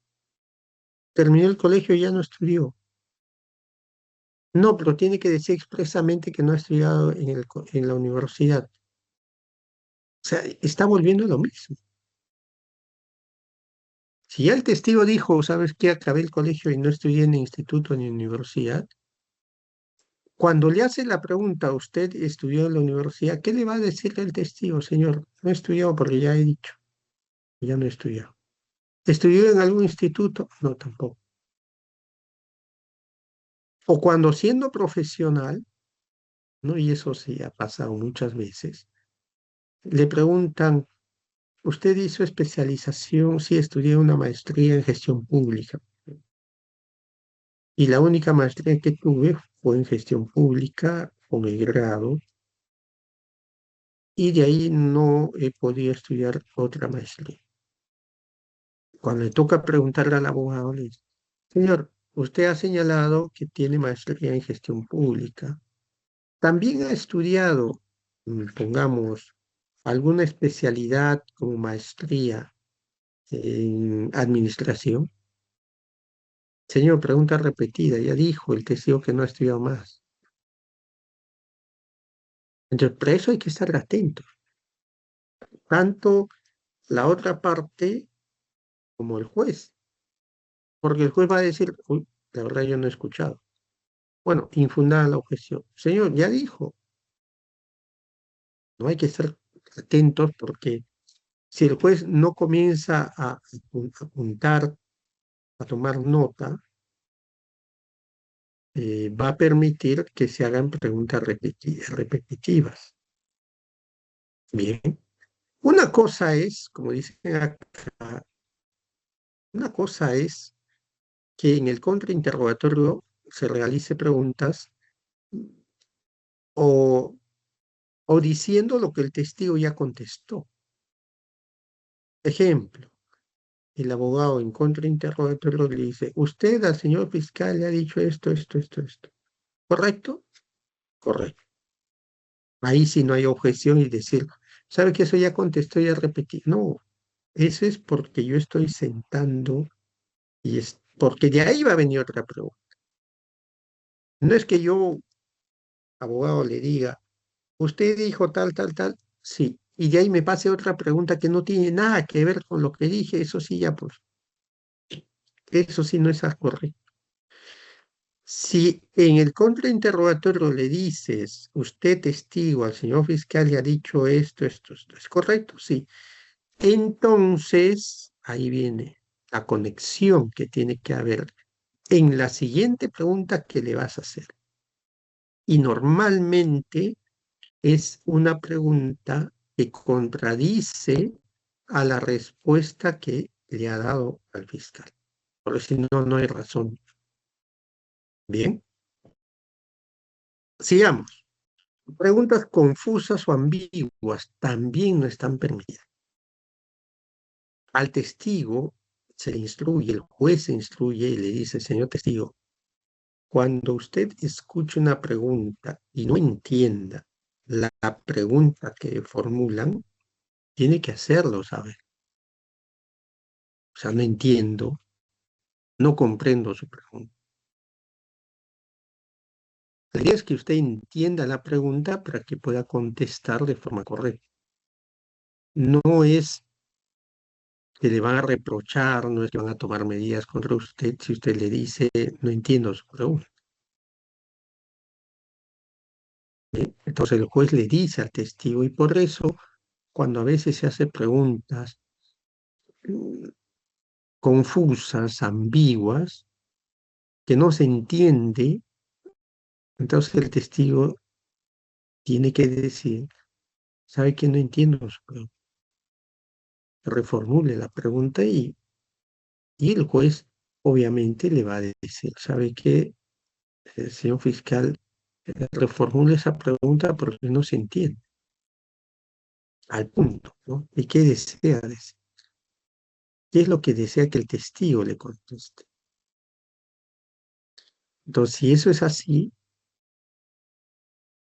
Terminó el colegio y ya no estudió. No, pero tiene que decir expresamente que no ha estudiado en la universidad. O sea, está volviendo a lo mismo. Si ya el testigo dijo, ¿sabes qué? Acabé el colegio y no estudié en instituto ni universidad. Cuando le hace la pregunta, ¿usted estudió en la universidad? ¿Qué le va a decir el testigo, señor? No he estudiado porque ya he dicho, ya no he estudiado. ¿Estudió en algún instituto? No, tampoco. O cuando siendo profesional, ¿no? Y eso sí ha pasado muchas veces, le preguntan, ¿usted hizo especialización? Sí, estudié una maestría en gestión pública. Y la única maestría que tuve fue en gestión pública con el grado, y de ahí no he podido estudiar otra maestría. Cuando le toca preguntarle al abogado, le dice, señor, usted ha señalado que tiene maestría en gestión pública. También ha estudiado, pongamos, alguna especialidad como maestría en administración. Señor, pregunta repetida, ya dijo el testigo que no ha estudiado más. Entonces, por eso hay que estar atentos. Tanto la otra parte como el juez, porque el juez va a decir, uy, la verdad yo no he escuchado. Bueno, infundada la objeción. Señor, ya dijo, no hay que estar atentos porque si el juez no comienza a apuntar, a tomar nota, va a permitir que se hagan preguntas repetitivas. Bien, una cosa es, como dicen acá, una cosa es que en el contrainterrogatorio se realice preguntas o, o diciendo lo que el testigo ya contestó. Ejemplo, el abogado en contrainterrogatorio le dice, usted al señor fiscal le ha dicho esto, esto, esto, esto. ¿Correcto? Correcto. Ahí sí no hay objeción y decir, ¿sabe que eso ya contestó, ya repetí? No, eso es porque yo estoy sentando y es porque de ahí va a venir otra pregunta. No es que yo, abogado, le diga, usted dijo tal, tal, tal, sí, y de ahí me pase otra pregunta que no tiene nada que ver con lo que dije, eso sí ya, pues, eso sí no es correcto. Si en el contrainterrogatorio le dices, usted testigo al señor fiscal le ha dicho esto, ¿es correcto? Sí. Entonces, ahí viene la conexión que tiene que haber en la siguiente pregunta que le vas a hacer. Y normalmente es una pregunta que contradice a la respuesta que le ha dado al fiscal. Porque si no, no hay razón. Bien, sigamos. Preguntas confusas o ambiguas también no están permitidas. Al testigo se le instruye, el juez se instruye y le dice, señor testigo, cuando usted escuche una pregunta y no entienda la pregunta que formulan, tiene que hacerlo, ¿sabe? O sea, no entiendo, no comprendo su pregunta. La idea es que usted entienda la pregunta para que pueda contestar de forma correcta. No es que le van a reprochar, no es que van a tomar medidas contra usted si usted le dice, no entiendo su pregunta. ¿Bien? Entonces el juez le dice al testigo y por eso cuando a veces se hace preguntas mm, confusas, ambiguas, que no se entiende, entonces el testigo tiene que decir, ¿sabe que no entiendo su pregunta? Reformule la pregunta y el juez obviamente le va a decir, ¿sabe qué, señor fiscal? Reformule esa pregunta porque no se entiende, al punto, ¿no? ¿Y qué desea decir? ¿Qué es lo que desea que el testigo le conteste? Entonces, si eso es así,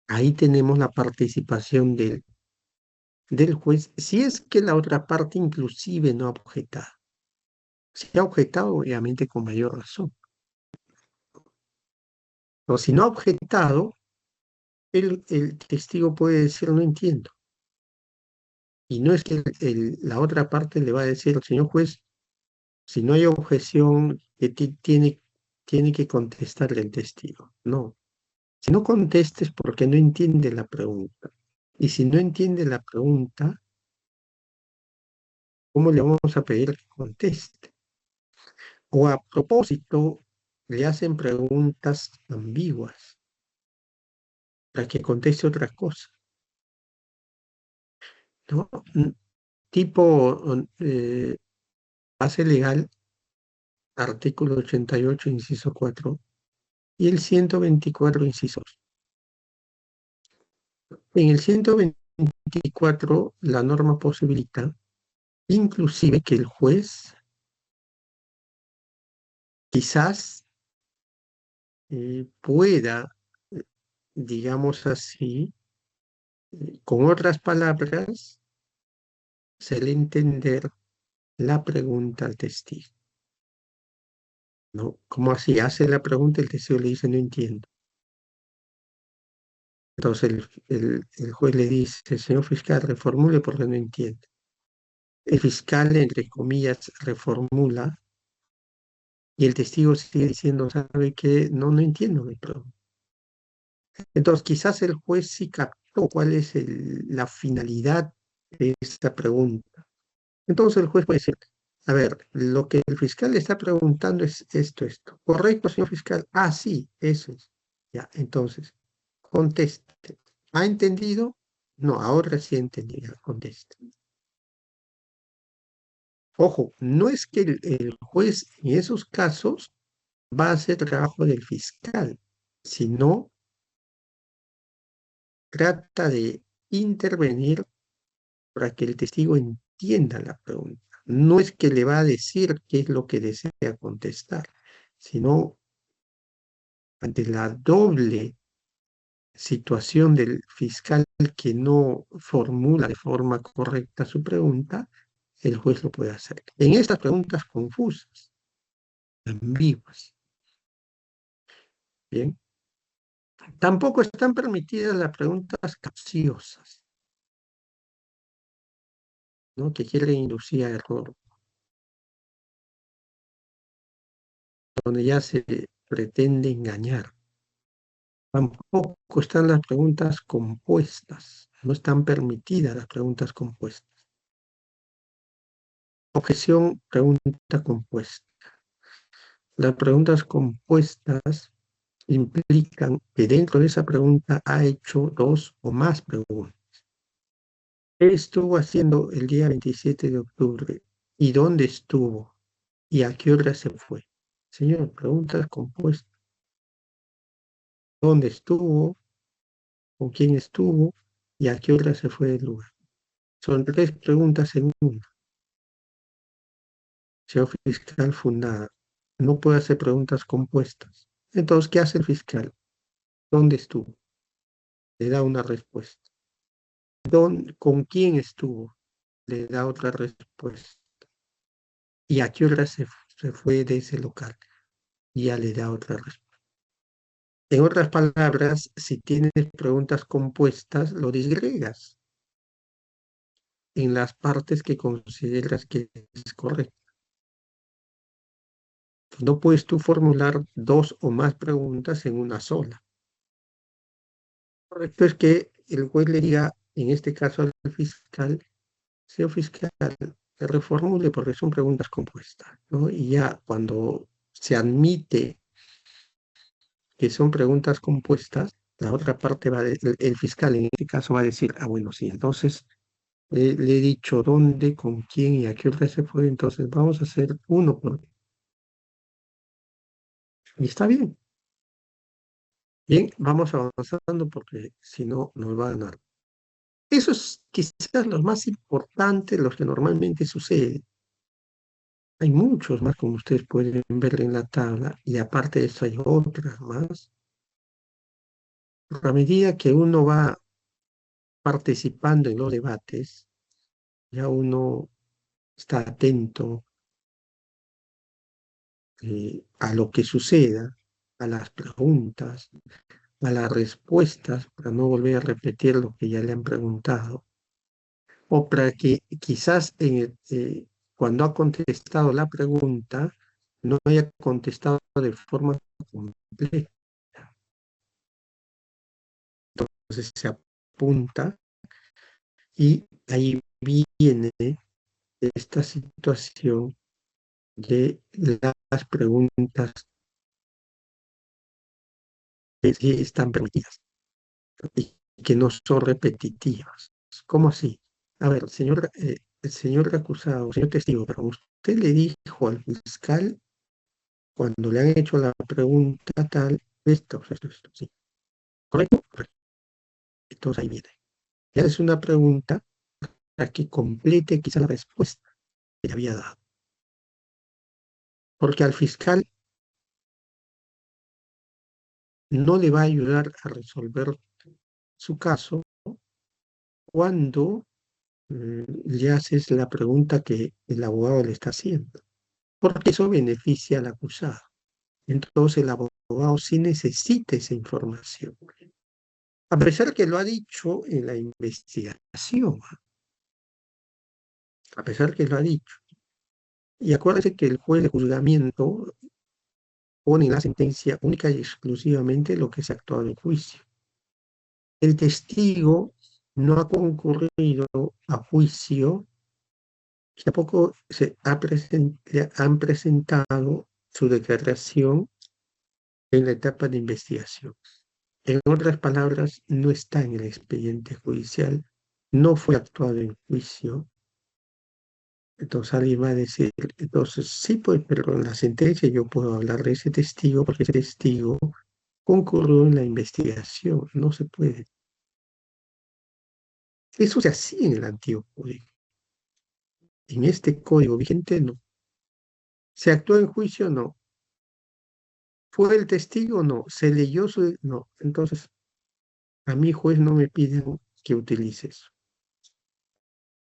ahí tenemos la participación del juez, si es que la otra parte inclusive no ha objetado. Si ha objetado, obviamente con mayor razón. O si no ha objetado, el testigo puede decir no entiendo. Y no es que la otra parte le va a decir, señor juez, si no hay objeción, tiene que contestarle el testigo. No. Si no contestes porque no entiende la pregunta. Y si no entiende la pregunta, ¿cómo le vamos a pedir que conteste? O a propósito, le hacen preguntas ambiguas para que conteste otra cosa, ¿no? Tipo, base legal, artículo 88, inciso 4, y el 124, inciso 2. En el 124, la norma posibilita inclusive que el juez quizás pueda, digamos así, con otras palabras, hacerle entender la pregunta al testigo, ¿no? Como así hace la pregunta, el testigo le dice, no entiendo. Entonces el juez le dice, señor fiscal, reformule porque no entiende. El fiscal, entre comillas, reformula y el testigo sigue diciendo, ¿sabe qué? No, no entiendo mi pregunta. Entonces, quizás el juez sí captó cuál es la finalidad de esta pregunta. Entonces, el juez puede decir, a ver, lo que el fiscal le está preguntando es esto. ¿Correcto, señor fiscal? Ah, sí, eso es. Ya, entonces, conteste. ¿Ha entendido? No, ahora sí entendí, ya, conteste. Ojo, no es que el juez en esos casos va a hacer trabajo del fiscal, sino trata de intervenir para que el testigo entienda la pregunta. No es que le va a decir qué es lo que desea contestar, sino ante la doble situación del fiscal que no formula de forma correcta su pregunta, el juez lo puede hacer. En estas preguntas confusas, ambiguas, ¿bien? Tampoco están permitidas las preguntas capciosas, ¿no? Que quieren inducir a error, donde ya se pretende engañar. Tampoco están las preguntas compuestas, no están permitidas las preguntas compuestas. Objeción, pregunta compuesta. Las preguntas compuestas implican que dentro de esa pregunta ha hecho dos o más preguntas. ¿Qué estuvo haciendo el día 27 de octubre? ¿Y dónde estuvo? ¿Y a qué hora se fue? Señor, preguntas compuestas. ¿Dónde estuvo? ¿Con quién estuvo? ¿Y a qué hora se fue del lugar? Son tres preguntas en una. Señor fiscal fundada, no puede hacer preguntas compuestas. Entonces, ¿qué hace el fiscal? ¿Dónde estuvo? Le da una respuesta. ¿Con quién estuvo? Le da otra respuesta. ¿Y a qué hora se fue de ese local? Y ya le da otra respuesta. En otras palabras, si tienes preguntas compuestas, lo disgregas en las partes que consideras que es correcto. No puedes tú formular dos o más preguntas en una sola. Correcto es que el juez le diga, en este caso al fiscal, señor fiscal, se reformule porque son preguntas compuestas, ¿no? Y ya cuando se admite que son preguntas compuestas, la otra parte el fiscal en este caso va a decir, ah, bueno, sí, entonces le he dicho dónde, con quién y a qué hora se fue, entonces vamos a hacer uno por... Y está bien. Bien, vamos avanzando porque si no nos va a ganar. Eso es quizás lo más importante, lo que normalmente sucede. Hay muchos más, como ustedes pueden ver en la tabla, y aparte de eso hay otras más. A medida que uno va participando en los debates, ya uno está atento a lo que suceda, a las preguntas, a las respuestas, para no volver a repetir lo que ya le han preguntado, o para que quizás cuando ha contestado la pregunta no haya contestado de forma completa. Entonces se apunta y ahí viene esta situación de las preguntas que sí están permitidas y que no son repetitivas. ¿Cómo así? A ver, el señor acusado, señor testigo, pero usted le dijo al fiscal cuando le han hecho la pregunta tal, esto, sí. ¿Correcto? Correcto. Entonces ahí viene. Ya es una pregunta para que complete quizá la respuesta que le había dado. Porque al fiscal no le va a ayudar a resolver su caso cuando le haces la pregunta que el abogado le está haciendo. Porque eso beneficia al acusado. Entonces el abogado sí necesita esa información. A pesar que lo ha dicho en la investigación, a pesar que lo ha dicho. Y acuérdense que el juez de juzgamiento pone en la sentencia única y exclusivamente lo que se ha actuado en juicio. El testigo no ha concurrido a juicio, tampoco le han presentado su declaración en la etapa de investigación. En otras palabras, no está en el expediente judicial, no fue actuado en juicio. Entonces alguien va a decir, entonces sí, pues, pero en la sentencia yo puedo hablar de ese testigo porque ese testigo concurrió en la investigación. No se puede. Eso se hacía en el antiguo código. En este código vigente no. ¿Se actuó en juicio? No. ¿Fue el testigo? No. ¿Se leyó su...? No. Entonces, A mí, juez, no me piden que utilice eso.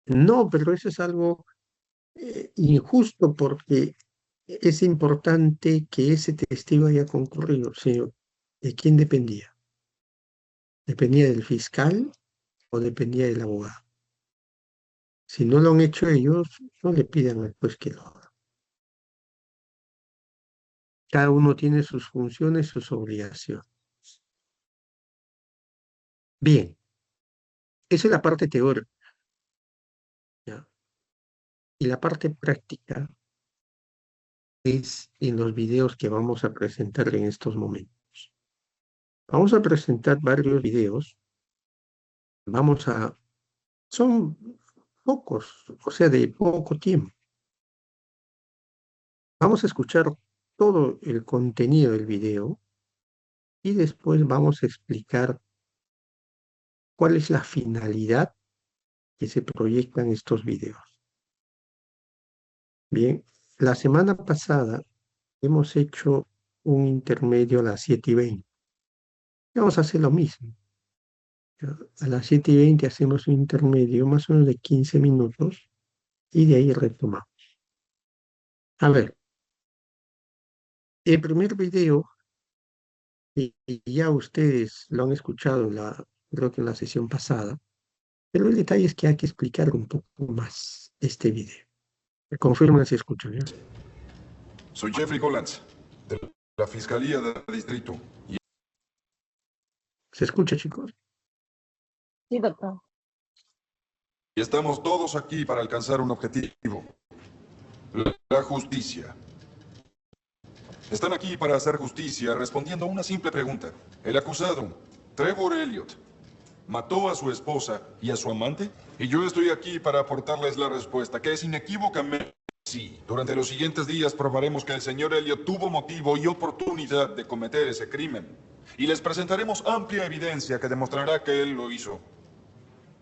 No, pero eso es algo injusto porque es importante que ese testigo haya concurrido. Señor, ¿de quién dependía? ¿Dependía del fiscal o dependía del abogado? Si no lo han hecho ellos, no le pidan al juez que lo haga. Cada uno tiene sus funciones, sus obligaciones. Bien, esa es la parte teórica, ¿ya? Y la parte práctica es en los videos que vamos a presentar en estos momentos. Vamos a presentar varios videos. Son pocos, o sea, de poco tiempo. Vamos a escuchar todo el contenido del video y después vamos a explicar cuál es la finalidad que se proyecta en estos videos. Bien, la semana pasada hemos hecho un intermedio a las 7:20. Vamos a hacer lo mismo. A las 7:20 hacemos un intermedio más o menos de 15 minutos y de ahí retomamos. A ver, el primer video, y ya ustedes lo han escuchado creo que en la sesión pasada, pero el detalle es que hay que explicar un poco más este video. Me confirman si escuchan, ¿ya? Soy Jeffrey Collins, de la Fiscalía del Distrito. ¿Se escucha, chicos? Sí, doctor. Y estamos todos aquí para alcanzar un objetivo: la justicia. Están aquí para hacer justicia respondiendo a una simple pregunta. El acusado, Trevor Elliott, ¿mató a su esposa y a su amante? Y yo estoy aquí para aportarles la respuesta, que es inequívocamente sí. Durante los siguientes días probaremos que el señor Elliott tuvo motivo y oportunidad de cometer ese crimen. Y les presentaremos amplia evidencia que demostrará que él lo hizo.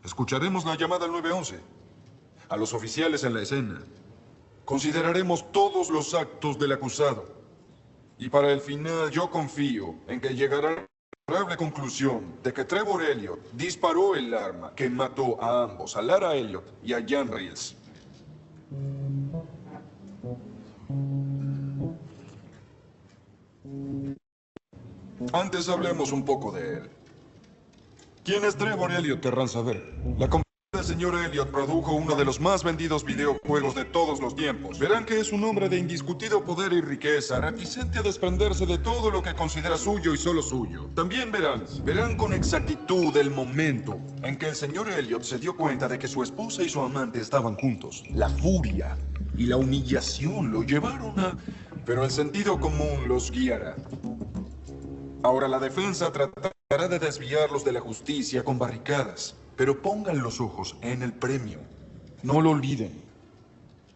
Escucharemos la llamada al 911, a los oficiales en la escena. Consideraremos todos los actos del acusado. Y para el final yo confío en que llegará a la probable conclusión de que Trevor Elliott disparó el arma que mató a ambos, a Lara Elliott y a Jan Reels. Antes hablemos un poco de él. ¿Quién es Trevor Elliott? Querrán saber. La compañía del señor Elliott produjo uno de los más vendidos videojuegos de todos los tiempos. Verán que es un hombre de indiscutido poder y riqueza, reticente a desprenderse de todo lo que considera suyo y solo suyo. También verán con exactitud el momento en que el señor Elliott se dio cuenta de que su esposa y su amante estaban juntos. La furia y la humillación lo llevaron a... Pero el sentido común los guiará. Ahora la defensa tratará de desviarlos de la justicia con barricadas, pero pongan los ojos en el premio. No lo olviden.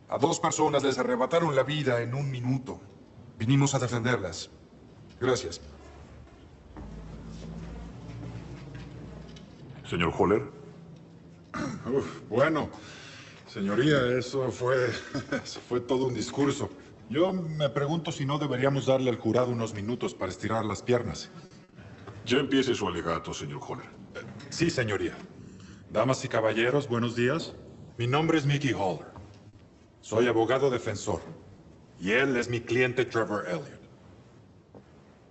A 2 personas les arrebataron la vida en 1 minuto. Vinimos a defenderlas. Gracias. Señor Holler. Bueno, señoría, eso fue todo un discurso. Yo me pregunto si no deberíamos darle al jurado unos minutos para estirar las piernas. Ya empiece su alegato, señor Holler. Sí, señoría. Damas y caballeros, buenos días. Mi nombre es Mickey Holler. Soy abogado defensor. Y él es mi cliente Trevor Elliott.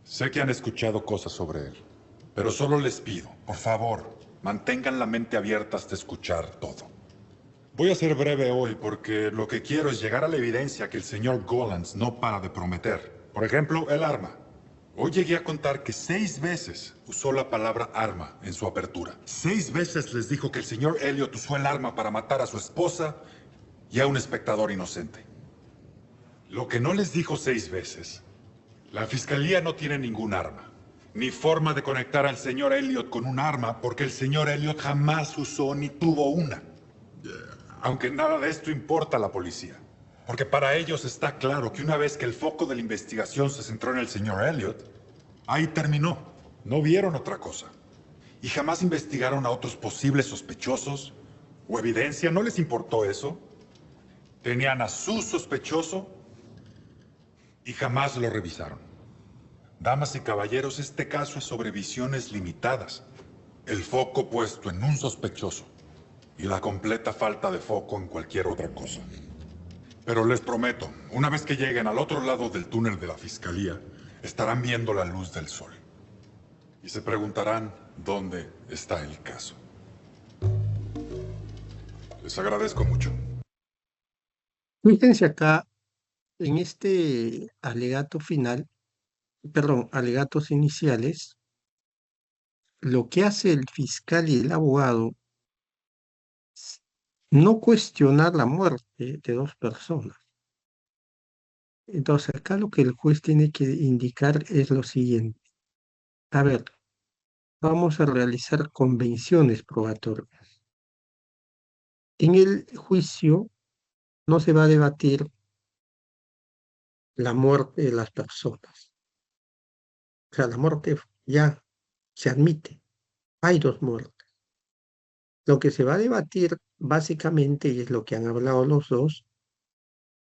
Sé que han escuchado cosas sobre él. Pero solo les pido, por favor, mantengan la mente abierta hasta escuchar todo. Voy a ser breve hoy porque lo que quiero es llegar a la evidencia que el señor Gollans no para de prometer. Por ejemplo, el arma. Hoy llegué a contar que 6 veces usó la palabra arma en su apertura. 6 veces les dijo que el señor Elliott usó el arma para matar a su esposa y a un espectador inocente. Lo que no les dijo 6 veces, la fiscalía no tiene ningún arma, ni forma de conectar al señor Elliott con un arma porque el señor Elliott jamás usó ni tuvo una. Aunque nada de esto importa a la policía. Porque para ellos está claro que una vez que el foco de la investigación se centró en el señor Elliott, ahí terminó. No vieron otra cosa. Y jamás investigaron a otros posibles sospechosos o evidencia. ¿No les importó eso? Tenían a su sospechoso y jamás lo revisaron. Damas y caballeros, este caso es sobre visiones limitadas. el foco puesto en un sospechoso y la completa falta de foco en cualquier otra cosa. Pero les prometo, una vez que lleguen al otro lado del túnel de la fiscalía, estarán viendo la luz del sol. Y se preguntarán dónde está el caso. Les agradezco mucho. Fíjense acá, en este alegato final, perdón, alegatos iniciales, lo que hace el fiscal y el abogado es no cuestionar la muerte de dos personas. Entonces, acá lo que el juez tiene que indicar es lo siguiente. A ver, vamos a realizar convenciones probatorias. En el juicio no se va a debatir la muerte de las personas. O sea, la muerte ya se admite. Hay dos muertes. Lo que se va a debatir básicamente, y es lo que han hablado los dos,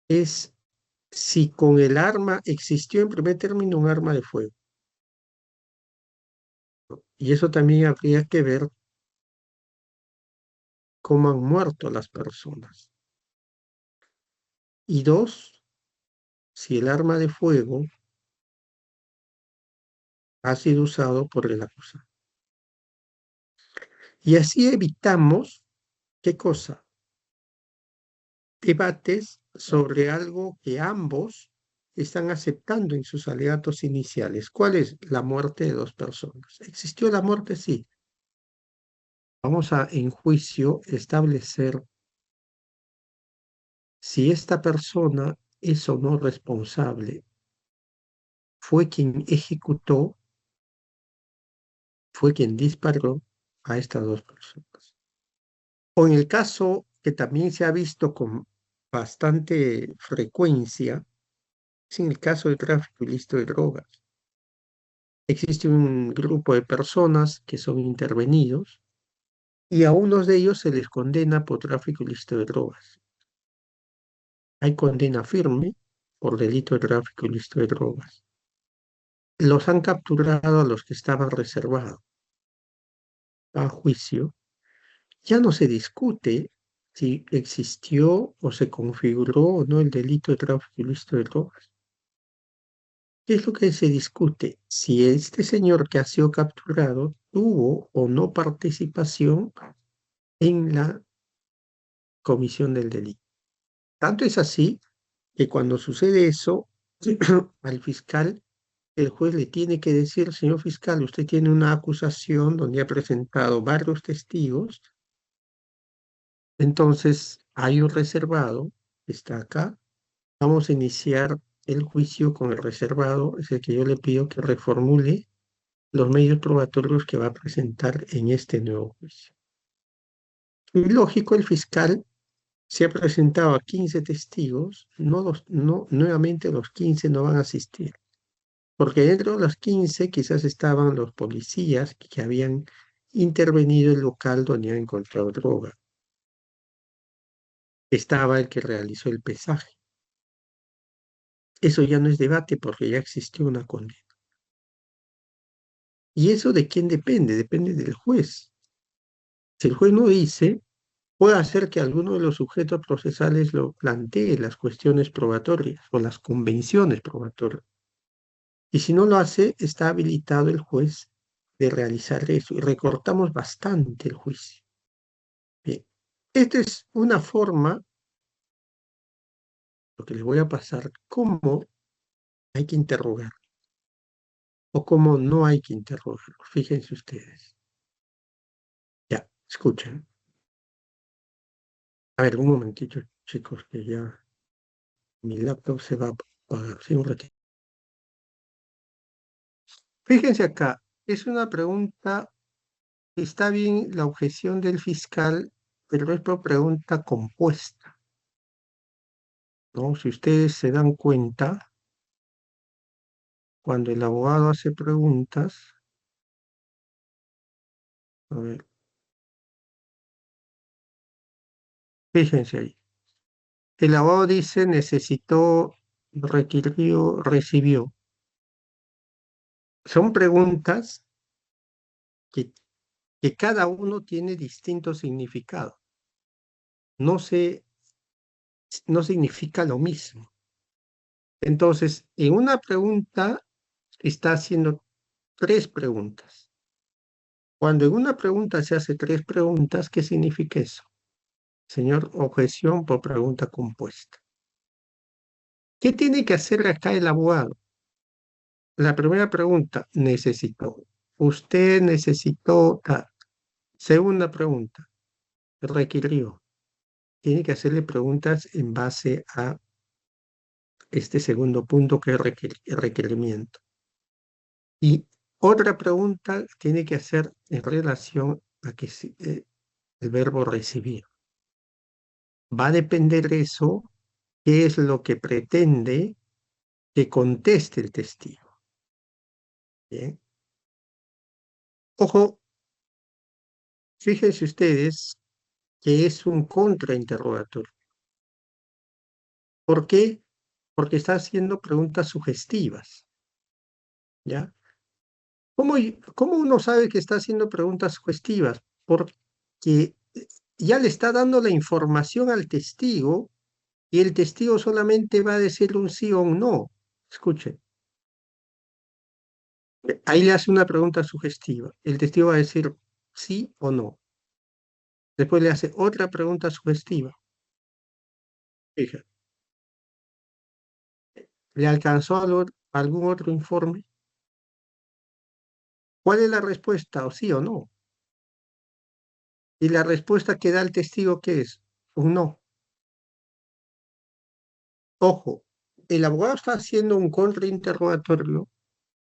es si con el arma existió en primer término un arma de fuego. Y eso también habría que ver cómo han muerto las personas. Y dos, si el arma de fuego ha sido usado por el acusado. Y así evitamos, ¿qué cosa? Debates sobre algo que ambos están aceptando en sus alegatos iniciales. ¿Cuál es la muerte de dos personas? ¿Existió la muerte? Sí. Vamos a, en juicio, establecer si esta persona es o no responsable, fue quien ejecutó, fue quien disparó a estas dos personas. O en el caso que también se ha visto con bastante frecuencia, es en el caso de tráfico ilícito de drogas. Existe un grupo de personas que son intervenidos y a unos de ellos se les condena por tráfico ilícito de drogas. Hay condena firme por delito de tráfico ilícito de drogas. Los han capturado a los que estaban reservados a juicio. Ya no se discute si existió o se configuró o no el delito de tráfico ilícito de drogas. ¿Qué es lo que se discute? Si este señor que ha sido capturado tuvo o no participación en la comisión del delito. Tanto es así que cuando sucede eso, al fiscal, el juez le tiene que decir, señor fiscal, usted tiene una acusación donde ha presentado varios testigos, entonces hay un reservado, está acá, vamos a iniciar el juicio con el reservado, es el que yo le pido que reformule los medios probatorios que va a presentar en este nuevo juicio. Y lógico, el fiscal se ha presentado a 15 testigos, nuevamente los 15 no van a asistir, porque dentro de los 15 quizás estaban los policías que habían intervenido en el local donde han encontrado droga. Estaba el que realizó el pesaje. Eso ya no es debate porque ya existió una condena. ¿Y eso de quién depende? Depende del juez. Si el juez no dice, puede hacer que alguno de los sujetos procesales lo plantee las cuestiones probatorias o las convenciones probatorias. Y si no lo hace, está habilitado el juez de realizar eso. Y recortamos bastante el juicio. Bien, esta es una forma, lo que les voy a pasar, cómo hay que interrogar o cómo no hay que interrogar. Fíjense ustedes. Ya, escuchen. A ver, un momentito, chicos, que ya mi laptop se va a apagar. Sí, un ratito. Fíjense acá, es una pregunta, está bien la objeción del fiscal, pero es una pregunta compuesta, ¿no? Si ustedes se dan cuenta, cuando el abogado hace preguntas, a ver, fíjense ahí. El abogado dice necesitó, requirió, recibió. Son preguntas que que cada uno tiene distinto significado. No significa lo mismo. Entonces, en una pregunta está haciendo 3 preguntas. Cuando en una pregunta se hace 3 preguntas, ¿qué significa eso? Señor, objeción por pregunta compuesta. ¿Qué tiene que hacer acá el abogado? La primera pregunta, necesitó. Usted necesitó tal. Segunda pregunta, requirió. Tiene que hacerle preguntas en base a este segundo punto que es requerimiento. Y otra pregunta tiene que hacer en relación a que el verbo recibir. Va a depender eso, qué es lo que pretende que conteste el testigo. Bien. Ojo, fíjense ustedes que es un contrainterrogatorio. ¿Por qué? Porque está haciendo preguntas sugestivas. ¿Ya? ¿Cómo uno sabe que está haciendo preguntas sugestivas? Porque ya le está dando la información al testigo y el testigo solamente va a decir un sí o un no. Escuchen. Ahí le hace una pregunta sugestiva. El testigo va a decir sí o no. Después le hace otra pregunta sugestiva. Fíjate. ¿Le alcanzó algún otro informe? ¿Cuál es la respuesta? ¿O sí o no? Y la respuesta que da el testigo, ¿qué es? Un no. Ojo, el abogado está haciendo un contrainterrogatorio,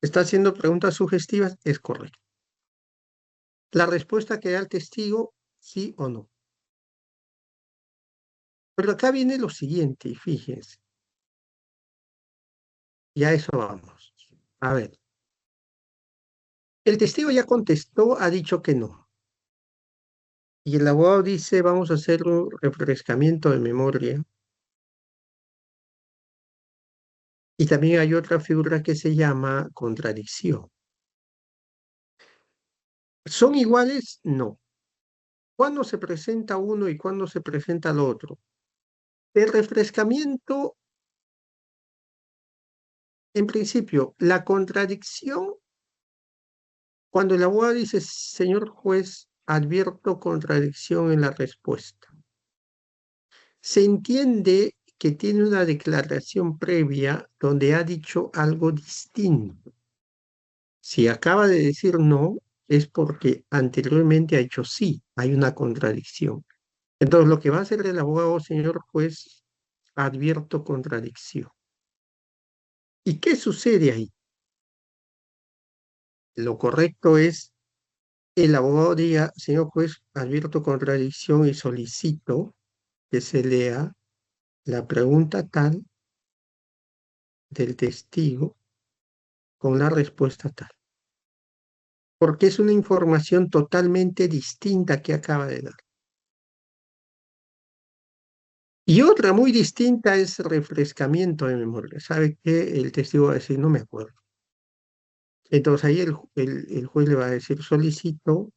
está haciendo preguntas sugestivas, es correcto. La respuesta que da el testigo, sí o no. Pero acá viene lo siguiente, y fíjense. Y a eso vamos. A ver. El testigo ya contestó, ha dicho que no. Y el abogado dice, vamos a hacer un refrescamiento de memoria. Y también hay otra figura que se llama contradicción. ¿Son iguales? No. ¿Cuándo se presenta uno y cuándo se presenta el otro? El refrescamiento, en principio, la contradicción, cuando el abogado dice, señor juez, advierto contradicción en la respuesta, se entiende que tiene una declaración previa donde ha dicho algo distinto. Si acaba de decir no, es porque anteriormente ha dicho sí, hay una contradicción. Entonces, lo que va a hacer el abogado, señor juez, advierto contradicción. ¿Y qué sucede ahí? Lo correcto es el abogado diga, señor juez, advierto contradicción y solicito que se lea la pregunta tal del testigo con la respuesta tal. Porque es una información totalmente distinta que acaba de dar. Y otra muy distinta es refrescamiento de memoria. ¿Sabe qué? El testigo va a decir, no me acuerdo. Entonces ahí el juez le va a decir, solicito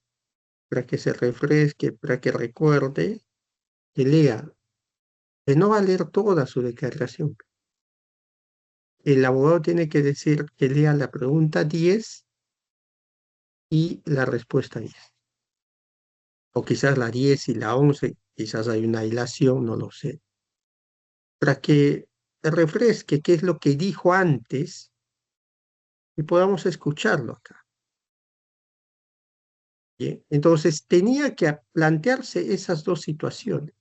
para que se refresque, para que recuerde, que lea, que no va a leer toda su declaración. El abogado tiene que decir que lea la pregunta 10 y la respuesta 10. O quizás la 10 y la 11, quizás hay una hilación, no lo sé. Para que refresque qué es lo que dijo antes y podamos escucharlo acá. ¿Bien? Entonces tenía que plantearse esas dos situaciones.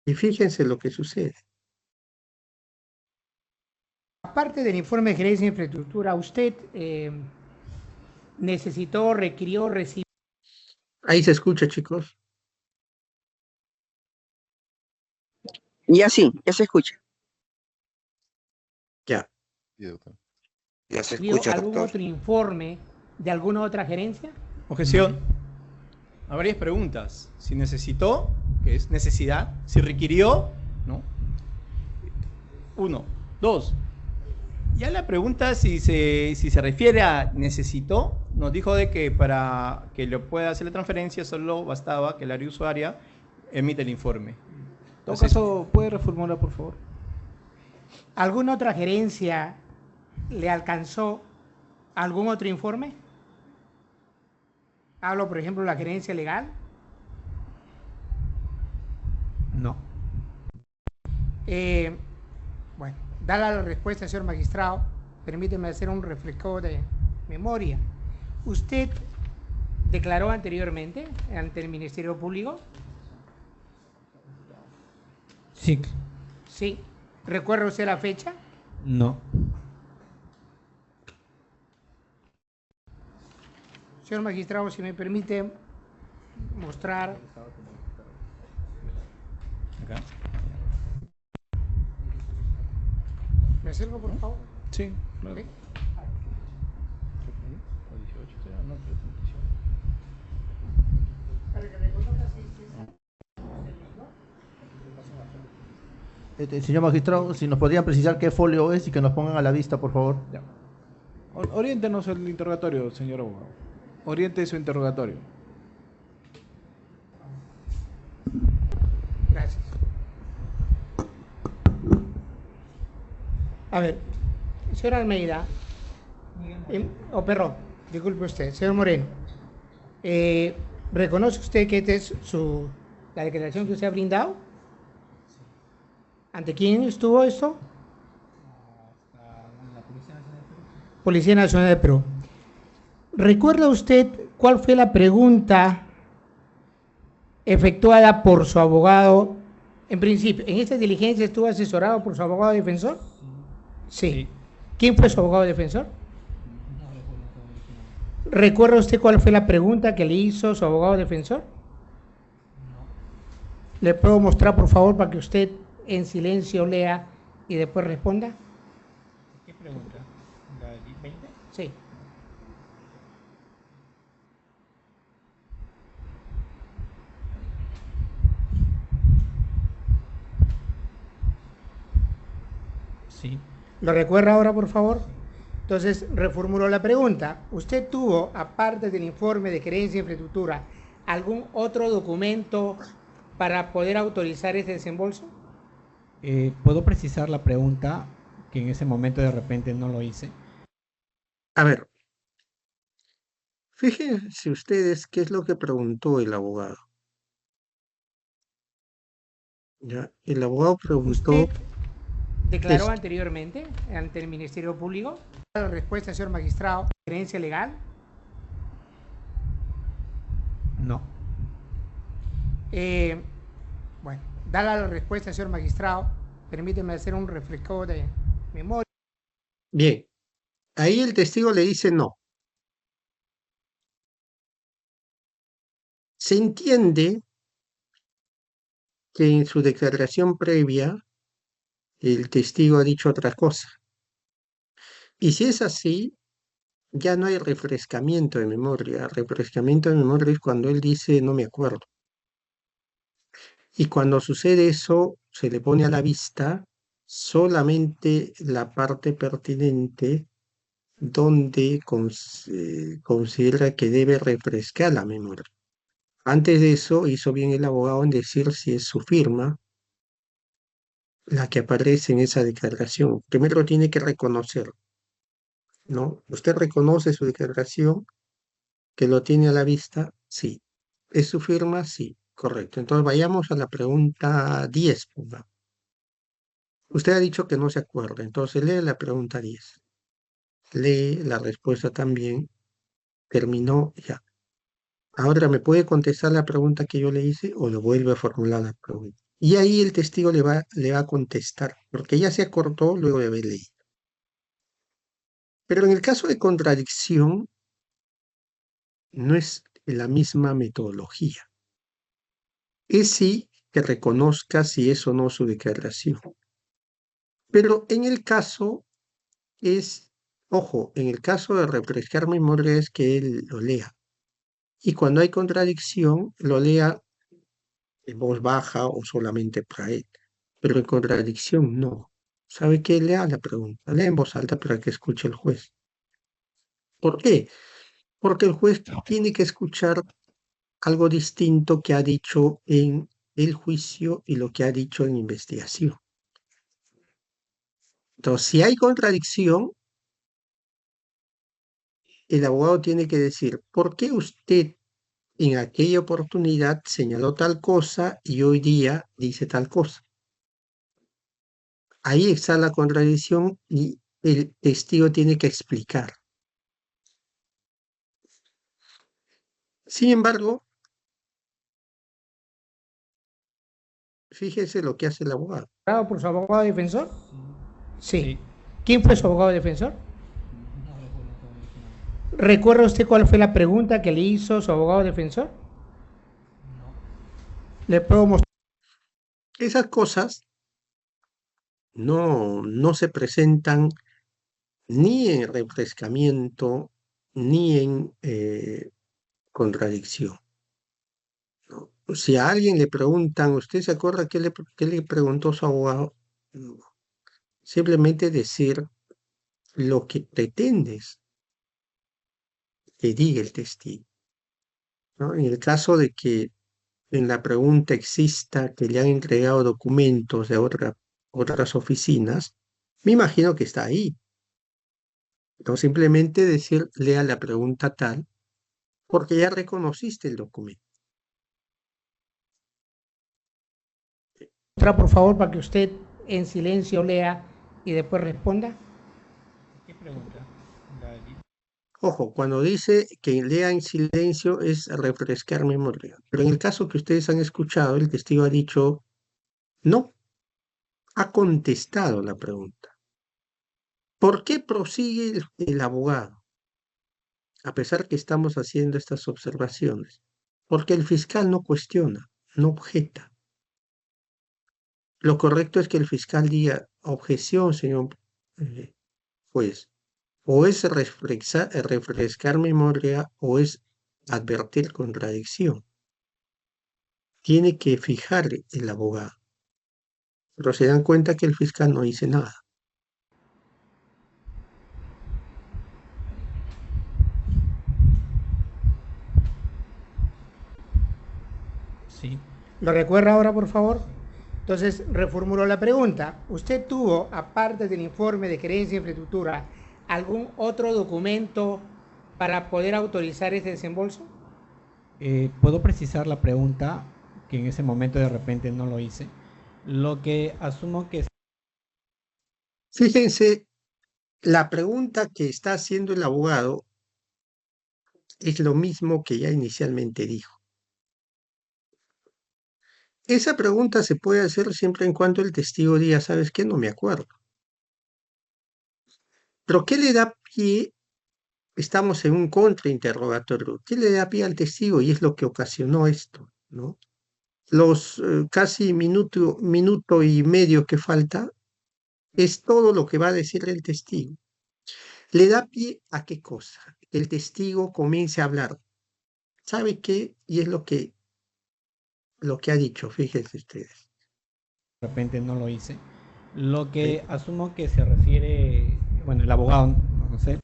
Y fíjense lo que sucede. Aparte del informe de gerencia de infraestructura, ¿usted necesitó, requirió, recibió? Ahí se escucha, chicos. Ya sí, ya se escucha. Ya. Ya se escucha, algún doctor. otro informe de alguna otra gerencia? Objeción. A varias preguntas. Si necesitó, que es necesidad. Si requirió, ¿no? 1. 2. Ya la pregunta si se refiere a necesitó, nos dijo de que para que le pueda hacer la transferencia solo bastaba que el área usuaria emite el informe. En todo caso, ¿puede reformular, por favor? ¿Alguna otra gerencia le alcanzó algún otro informe? Hablo, por ejemplo, de la gerencia legal. No. Bueno, dada la respuesta, señor magistrado, permíteme hacer un refresco de memoria. ¿Usted declaró anteriormente ante el Ministerio Público? Sí. Sí. ¿Recuerda usted la fecha? No. Señor magistrado, si me permite mostrar. Acá. ¿Me acerco, por favor? Sí, claro. ¿Sí? Señor magistrado, si nos podrían precisar qué folio es y que nos pongan a la vista, por favor. Ya. Oriéntenos el interrogatorio, señor abogado. Oriente su interrogatorio. Gracias. A ver, señor Almeida, perdón, disculpe usted, señor Moreno, ¿reconoce usted que esta es la declaración que usted ha brindado? ¿Ante quién estuvo esto? Policía Nacional de Perú. ¿Recuerda usted cuál fue la pregunta efectuada por su abogado? En principio, ¿en esta diligencia estuvo asesorado por su abogado defensor? Sí. ¿Quién fue su abogado defensor? ¿Recuerda usted cuál fue la pregunta que le hizo su abogado defensor? ¿Le puedo mostrar, por favor, para que usted en silencio lea y después responda? ¿Qué pregunta? ¿La 20? Sí. Sí. ¿Lo recuerda ahora, por favor? Entonces, reformulo la pregunta. ¿Usted tuvo, aparte del informe de gerencia de infraestructura, algún otro documento para poder autorizar ese desembolso? ¿Puedo precisar la pregunta que en ese momento de repente no lo hice? A ver, fíjense ustedes qué es lo que preguntó el abogado. Ya, el abogado preguntó. ¿Usted declaró esto. anteriormente ante el Ministerio Público? La respuesta, señor magistrado, ¿gerencia legal? No. Bueno, dada la respuesta, señor magistrado, permíteme hacer un refresco de memoria. Bien, ahí el testigo le dice no. Se entiende que en su declaración previa el testigo ha dicho otra cosa. Y si es así, ya no hay refrescamiento de memoria. Refrescamiento de memoria es cuando él dice no me acuerdo. Y cuando sucede eso, se le pone a la vista solamente la parte pertinente donde considera que debe refrescar la memoria. Antes de eso, hizo bien el abogado en decir si es su firma la que aparece en esa declaración. Primero tiene que reconocer, ¿no? ¿Usted reconoce su declaración, que lo tiene a la vista? Sí. ¿Es su firma? Sí. Correcto. Entonces vayamos a la pregunta 10. Usted ha dicho que no se acuerda, entonces lee la pregunta 10. Lee la respuesta también. Terminó ya. Ahora, ¿me puede contestar la pregunta que yo le hice o le vuelve a formular la pregunta? Y ahí el testigo le va a contestar, porque ya se acortó luego de haber leído. Pero en el caso de contradicción, no es la misma metodología. Es sí que reconozca si es o no su declaración. Pero en el caso ojo, en el caso de refrescar memoria es que él lo lea. Y cuando hay contradicción, lo lea en voz baja o solamente para él. Pero en contradicción no. ¿Sabe qué? Lea la pregunta, lea en voz alta para que escuche el juez. ¿Por qué? Porque el juez tiene que escuchar algo distinto que ha dicho en el juicio y lo que ha dicho en investigación. Entonces, si hay contradicción, el abogado tiene que decir, ¿por qué usted en aquella oportunidad señaló tal cosa y hoy día dice tal cosa? Ahí está la contradicción y el testigo tiene que explicar. Sin embargo, fíjese lo que hace el abogado. ¿Por su abogado defensor? Sí. ¿Quién fue su abogado defensor? ¿Recuerda usted cuál fue la pregunta que le hizo su abogado defensor? Le puedo mostrar. Esas cosas no se presentan ni en refrescamiento ni en contradicción, ¿no? Si a alguien le preguntan, ¿usted se acuerda qué le preguntó su abogado? No. Simplemente decir lo que pretendes que diga el testigo, ¿no? En el caso de que en la pregunta exista que le han entregado documentos de otras oficinas, me imagino que está ahí. No simplemente decir, lea la pregunta tal, porque ya reconociste el documento. Por favor, para que usted en silencio lea y después responda. ¿Qué pregunta? Ojo, cuando dice que lea en silencio es refrescar memoria. Pero en el caso que ustedes han escuchado, el testigo ha dicho no, ha contestado la pregunta. ¿Por qué prosigue el abogado? A pesar que estamos haciendo estas observaciones. Porque el fiscal no cuestiona, no objeta. Lo correcto es que el fiscal diga, objeción, señor juez. O es refrescar memoria o es advertir contradicción. Tiene que fijar el abogado. Pero se dan cuenta que el fiscal no dice nada. Sí. ¿Lo recuerda ahora, por favor? Entonces, reformulo la pregunta. ¿Usted tuvo, aparte del informe de creencia e infraestructura, algún otro documento para poder autorizar ese desembolso? Puedo precisar la pregunta, que en ese momento de repente no lo hice. Lo que asumo que... Fíjense, la pregunta que está haciendo el abogado es lo mismo que ya inicialmente dijo. Esa pregunta se puede hacer siempre en cuanto el testigo diga, ¿sabes qué? No me acuerdo. Pero ¿qué le da pie? Estamos en un contrainterrogatorio. ¿Qué le da pie al testigo? Y es lo que ocasionó esto, ¿no? Los casi minuto y medio que falta es todo lo que va a decir el testigo. ¿Le da pie a qué cosa? El testigo comience a hablar. ¿Sabe qué? Y es lo que ha dicho, fíjense ustedes. De repente no lo hice. Lo que asumo que se refiere, bueno, el abogado, no sé.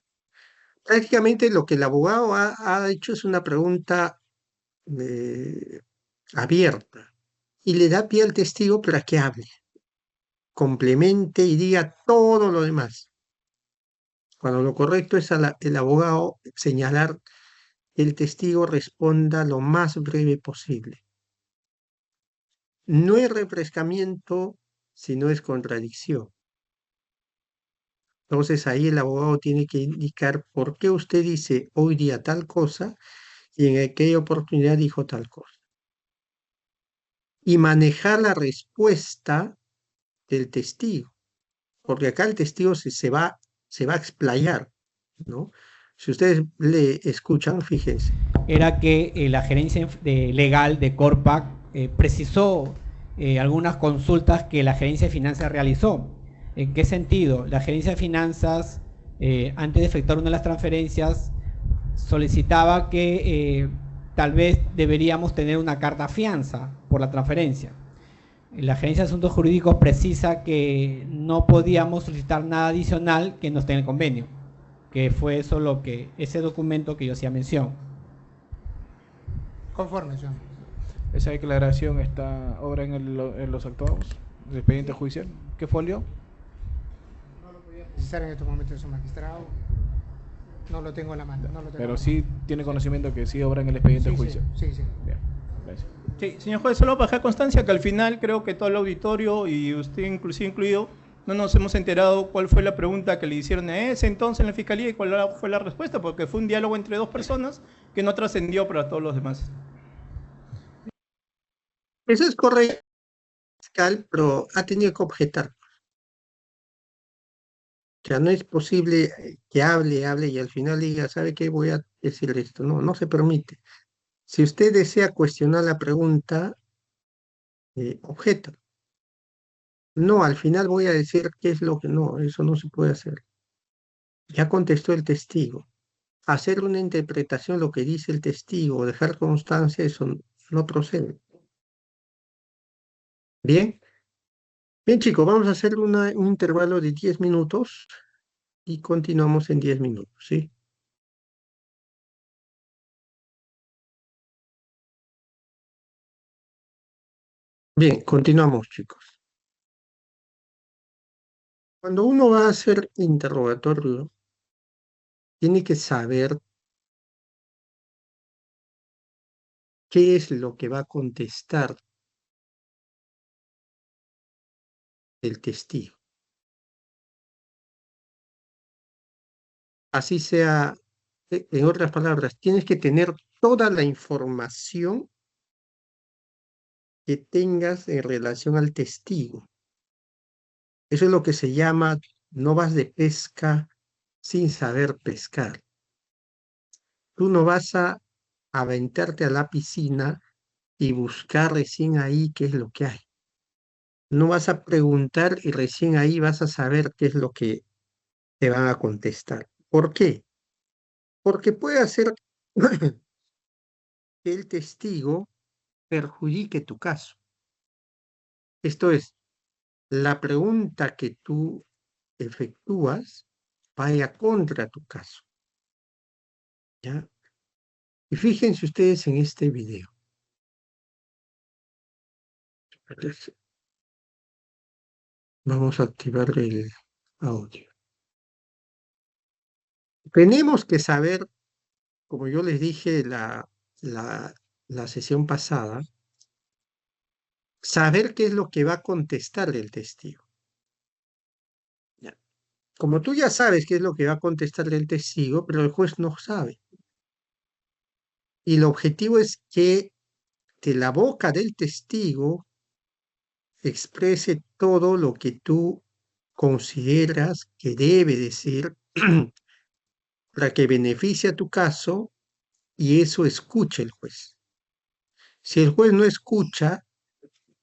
Prácticamente lo que el abogado ha hecho es una pregunta abierta y le da pie al testigo para que hable, complemente y diga todo lo demás. Cuando lo correcto es el abogado señalar que el testigo responda lo más breve posible. No es refrescamiento, sino es contradicción. Entonces ahí el abogado tiene que indicar por qué usted dice hoy día tal cosa y en aquella oportunidad dijo tal cosa. Y manejar la respuesta del testigo, porque acá el testigo se va a explayar, ¿no? Si ustedes le escuchan, fíjense. Era que la gerencia legal de Corpac precisó algunas consultas que la gerencia de finanzas realizó. ¿En qué sentido? La gerencia de finanzas, antes de efectuar una de las transferencias, solicitaba que tal vez deberíamos tener una carta fianza por la transferencia. La Gerencia de Asuntos Jurídicos precisa que no podíamos solicitar nada adicional que no esté en el convenio, que fue eso lo que, ese documento que yo hacía mención. Conforme, señor. Esa declaración obra en los actuados del expediente judicial. ¿Qué folio? No lo podía precisar en estos momentos, señor magistrado. No lo tengo en la mano. Pero sí tiene conocimiento que sí obra en el expediente judicial. Sí. Bien, gracias. Sí, señor juez, solo para dejar constancia que al final creo que todo el auditorio y usted inclusive incluido no nos hemos enterado cuál fue la pregunta que le hicieron a ese entonces en la fiscalía y cuál fue la respuesta, porque fue un diálogo entre dos personas que no trascendió para todos los demás. Eso es correcto, fiscal, pero ha tenido que objetar. O sea, no es posible que hable y al final diga, ¿sabe qué? Voy a decir esto. No se permite. Si usted desea cuestionar la pregunta, objeta. No, al final voy a decir qué es lo que no, eso no se puede hacer. Ya contestó el testigo. Hacer una interpretación lo que dice el testigo o dejar constancia, eso no procede. Bien. Bien, chicos, vamos a hacer un intervalo de 10 minutos y continuamos en 10 minutos, ¿sí? Bien, continuamos, chicos. Cuando uno va a hacer interrogatorio, tiene que saber qué es lo que va a contestar el testigo. Así sea, en otras palabras, tienes que tener toda la información que tengas en relación al testigo. Eso es lo que se llama, no vas de pesca sin saber pescar. Tú no vas a aventarte a la piscina y buscar recién ahí qué es lo que hay. No vas a preguntar y recién ahí vas a saber qué es lo que te van a contestar. ¿Por qué? Porque puede hacer que el testigo perjudique tu caso. Esto es, la pregunta que tú efectúas vaya contra tu caso. ¿Ya? Y fíjense ustedes en este video. Vamos a activar el audio. Tenemos que saber, como yo les dije la sesión pasada, saber qué es lo que va a contestar el testigo. ¿Ya? Como tú ya sabes qué es lo que va a contestar el testigo, pero el juez no sabe. Y el objetivo es que de la boca del testigo exprese todo lo que tú consideras que debe decir para que beneficie a tu caso y eso escuche el juez. Si el juez no escucha,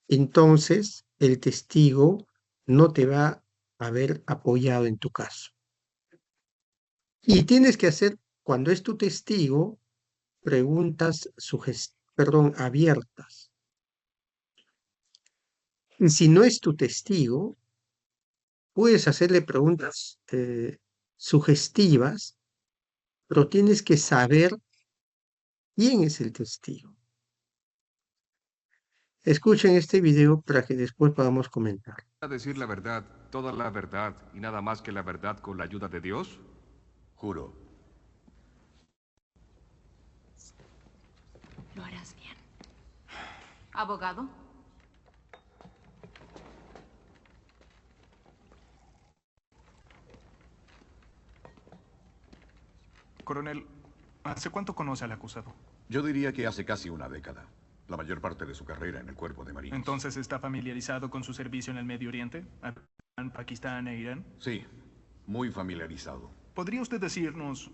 entonces el testigo no te va a haber apoyado en tu caso. Y tienes que hacer, cuando es tu testigo, preguntas abiertas. Y si no es tu testigo, puedes hacerle preguntas sugestivas, pero tienes que saber quién es el testigo. Escuchen este video para que después podamos comentar. ¿A decir la verdad, toda la verdad y nada más que la verdad con la ayuda de Dios? Juro. Lo harás bien. ¿Abogado? Coronel, ¿hace cuánto conoce al acusado? Yo diría que hace casi una década. La mayor parte de su carrera en el Cuerpo de Marines. ¿Entonces está familiarizado con su servicio en el Medio Oriente? ¿Afganistán, Pakistán e Irán? Sí, muy familiarizado. ¿Podría usted decirnos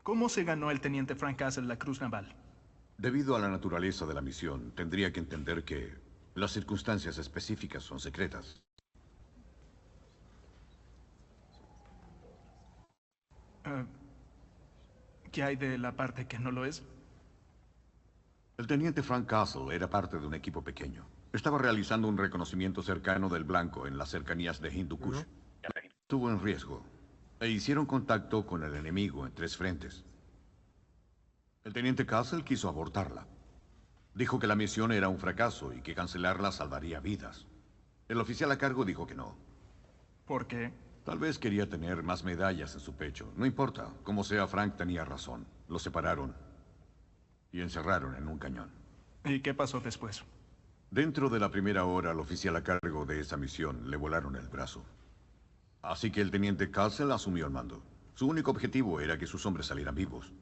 cómo se ganó el teniente Frank Castle la Cruz Naval? Debido a la naturaleza de la misión, tendría que entender que las circunstancias específicas son secretas. ¿Qué hay de la parte que no lo es? El teniente Frank Castle era parte de un equipo pequeño. Estaba realizando un reconocimiento cercano del blanco en las cercanías de Hindu Kush. Estuvo en riesgo e hicieron contacto con el enemigo en 3 frentes. El teniente Castle quiso abortarla. Dijo que la misión era un fracaso y que cancelarla salvaría vidas. El oficial a cargo dijo que no. ¿Por qué? Tal vez quería tener más medallas en su pecho. No importa. Como sea, Frank tenía razón. Lo separaron y encerraron en un cañón. ¿Y qué pasó después? Dentro de la primera hora, al oficial a cargo de esa misión le volaron el brazo. Así que el teniente Castle asumió el mando. Su único objetivo era que sus hombres salieran vivos.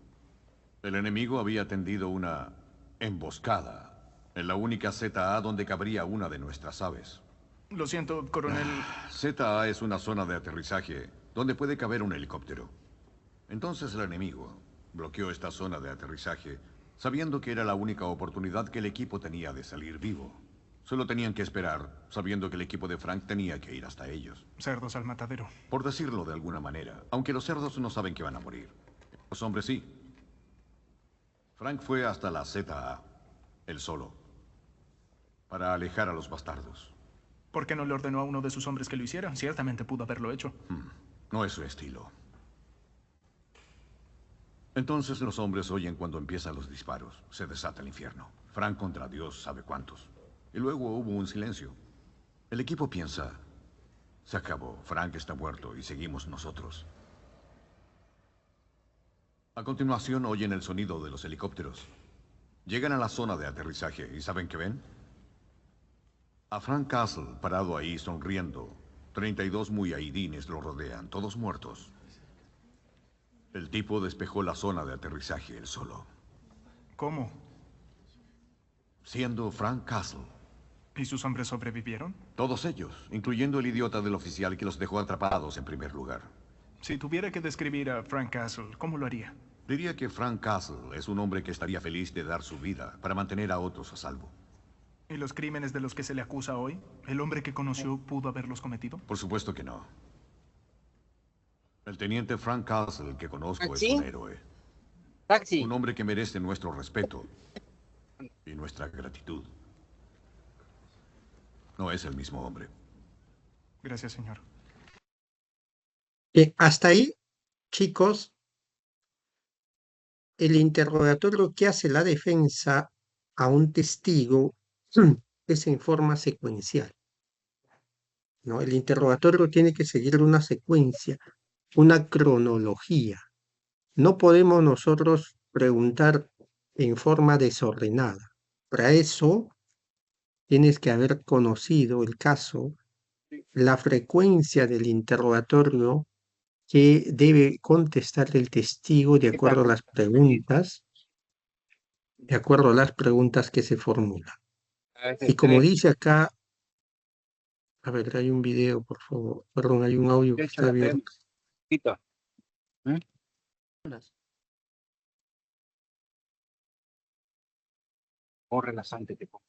El enemigo había tendido una emboscada en la única ZA donde cabría una de nuestras aves. Lo siento, coronel. ZA es una zona de aterrizaje donde puede caber un helicóptero. Entonces el enemigo bloqueó esta zona de aterrizaje sabiendo que era la única oportunidad que el equipo tenía de salir vivo. Solo tenían que esperar, sabiendo que el equipo de Frank tenía que ir hasta ellos. Cerdos al matadero. Por decirlo de alguna manera, aunque los cerdos no saben que van a morir. Los hombres sí. Frank fue hasta la ZA, él solo, para alejar a los bastardos. ¿Por qué no le ordenó a uno de sus hombres que lo hiciera? Ciertamente pudo haberlo hecho. No es su estilo. Entonces los hombres oyen cuando empiezan los disparos. Se desata el infierno. Frank contra Dios sabe cuántos. Y luego hubo un silencio. El equipo piensa, se acabó, Frank está muerto y seguimos nosotros. A continuación oyen el sonido de los helicópteros. Llegan a la zona de aterrizaje y ¿saben qué ven? A Frank Castle parado ahí sonriendo. 32 mujahidines lo rodean, todos muertos. El tipo despejó la zona de aterrizaje él solo. ¿Cómo? Siendo Frank Castle. ¿Y sus hombres sobrevivieron? Todos ellos, incluyendo el idiota del oficial que los dejó atrapados en primer lugar. Si tuviera que describir a Frank Castle, ¿cómo lo haría? Diría que Frank Castle es un hombre que estaría feliz de dar su vida para mantener a otros a salvo. ¿Y los crímenes de los que se le acusa hoy? ¿El hombre que conoció pudo haberlos cometido? Por supuesto que no. El teniente Frank Castle que conozco es ¿Sí? un héroe. Taxi. Un hombre que merece nuestro respeto y nuestra gratitud. No es el mismo hombre. Gracias, señor. Hasta ahí, chicos, el interrogatorio que hace la defensa a un testigo es en forma secuencial, ¿no? El interrogatorio tiene que seguir una secuencia, una cronología. No podemos nosotros preguntar en forma desordenada. Para eso tienes que haber conocido el caso, la frecuencia del interrogatorio que debe contestar el testigo de acuerdo a las preguntas, que se formulan. Y como dice acá, a ver, hay un video, por favor, perdón, hay un audio que está abierto. Corre la sangre te pongo.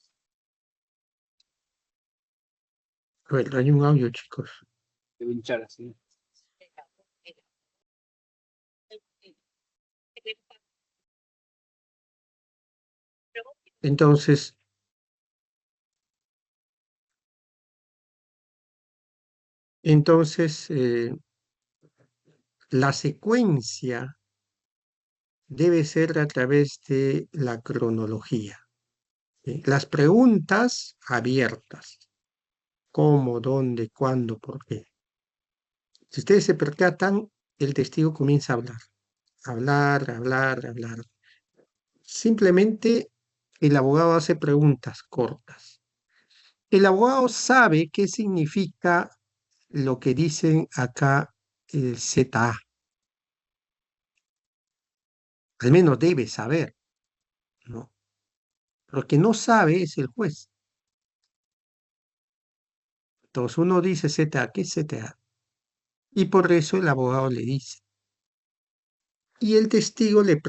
A ver, hay un audio, chicos. Debe hinchar así. Entonces, la secuencia debe ser a través de la cronología. Las preguntas abiertas. ¿Cómo, dónde, cuándo, por qué? Si ustedes se percatan, el testigo comienza a hablar. Simplemente el abogado hace preguntas cortas. El abogado sabe qué significa lo que dicen acá el ZA. Al menos debe saber, ¿no? Lo que no sabe es el juez. Entonces uno dice ZA, ¿qué es ZA? Y por eso el abogado le dice. Y el testigo le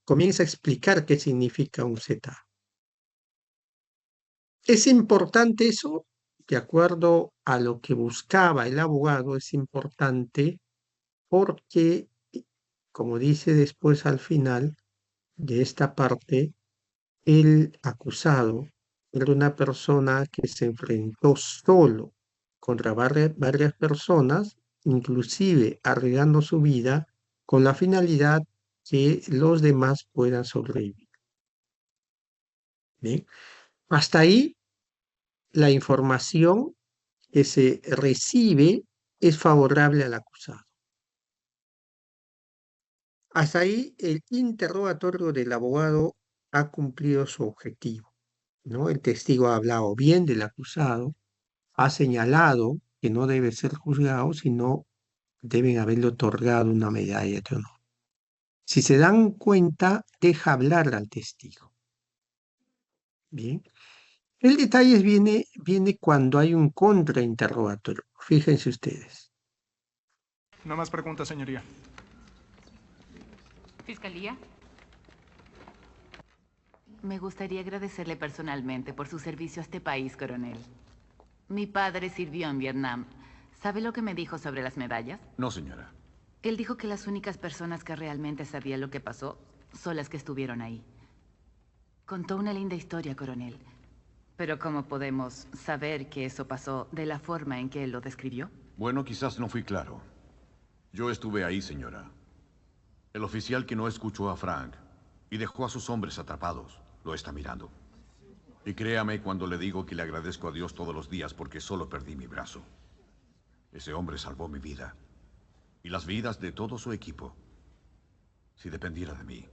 comienza a explicar qué significa un ZA. ¿Es importante eso? De acuerdo a lo que buscaba el abogado, es importante porque, como dice después al final de esta parte, el acusado era una persona que se enfrentó solo contra varias personas, inclusive arriesgando su vida con la finalidad que los demás puedan sobrevivir. Bien, hasta ahí la información que se recibe es favorable al acusado. Hasta ahí el interrogatorio del abogado ha cumplido su objetivo, ¿no? El testigo ha hablado bien del acusado, ha señalado que no debe ser juzgado, sino deben haberle otorgado una medalla de honor. Si se dan cuenta, deja hablar al testigo. Bien. El detalle viene cuando hay un contrainterrogatorio. Fíjense ustedes. No más preguntas, señoría. Fiscalía. Me gustaría agradecerle personalmente por su servicio a este país, coronel. Mi padre sirvió en Vietnam. ¿Sabe lo que me dijo sobre las medallas? No, señora. Él dijo que las únicas personas que realmente sabían lo que pasó son las que estuvieron ahí. Contó una linda historia, coronel. Pero ¿cómo podemos saber que eso pasó de la forma en que él lo describió? Bueno, quizás no fui claro. Yo estuve ahí, señora. El oficial que no escuchó a Frank y dejó a sus hombres atrapados, lo está mirando. Y créame cuando le digo que le agradezco a Dios todos los días porque solo perdí mi brazo. Ese hombre salvó mi vida y las vidas de todo su equipo. Si dependiera de mí,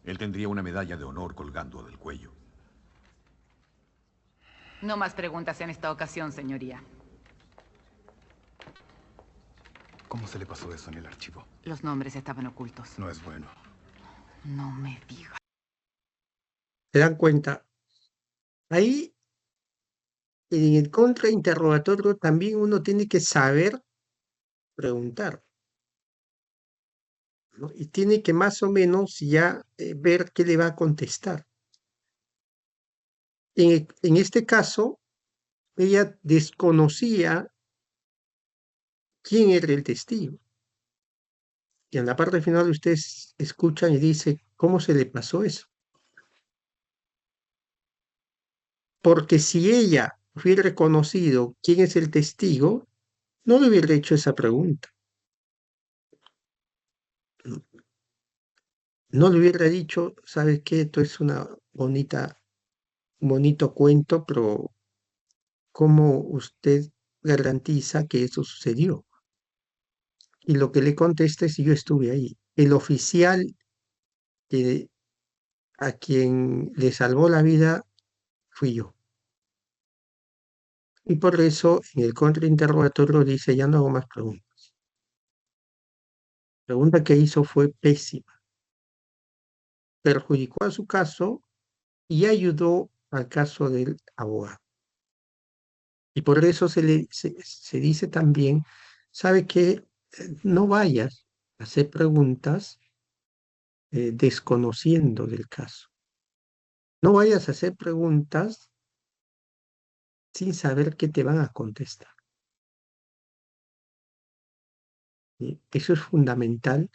él tendría una medalla de honor colgando del cuello. No más preguntas en esta ocasión, señoría. ¿Cómo se le pasó eso en el archivo? Los nombres estaban ocultos. No es bueno. No me diga. ¿Se dan cuenta? Ahí, en el contrainterrogatorio, también uno tiene que saber preguntar, ¿no? Y tiene que más o menos ya ver qué le va a contestar. En este caso, ella desconocía quién era el testigo. Y en la parte final ustedes escuchan y dicen, ¿cómo se le pasó eso? Porque si ella hubiera reconocido quién es el testigo, no le hubiera hecho esa pregunta. No le hubiera dicho, ¿sabes qué? Esto es un bonito cuento, pero ¿cómo usted garantiza que eso sucedió? Y lo que le contesta es, yo estuve ahí. El oficial a quien le salvó la vida fui yo. Y por eso en el contrainterrogatorio dice, ya no hago más preguntas. La pregunta que hizo fue pésima. Perjudicó a su caso y ayudó al caso del abogado. Y por eso se dice también, ¿sabe qué? No vayas a hacer preguntas desconociendo del caso. No vayas a hacer preguntas sin saber qué te van a contestar. ¿Sí? Eso es fundamental.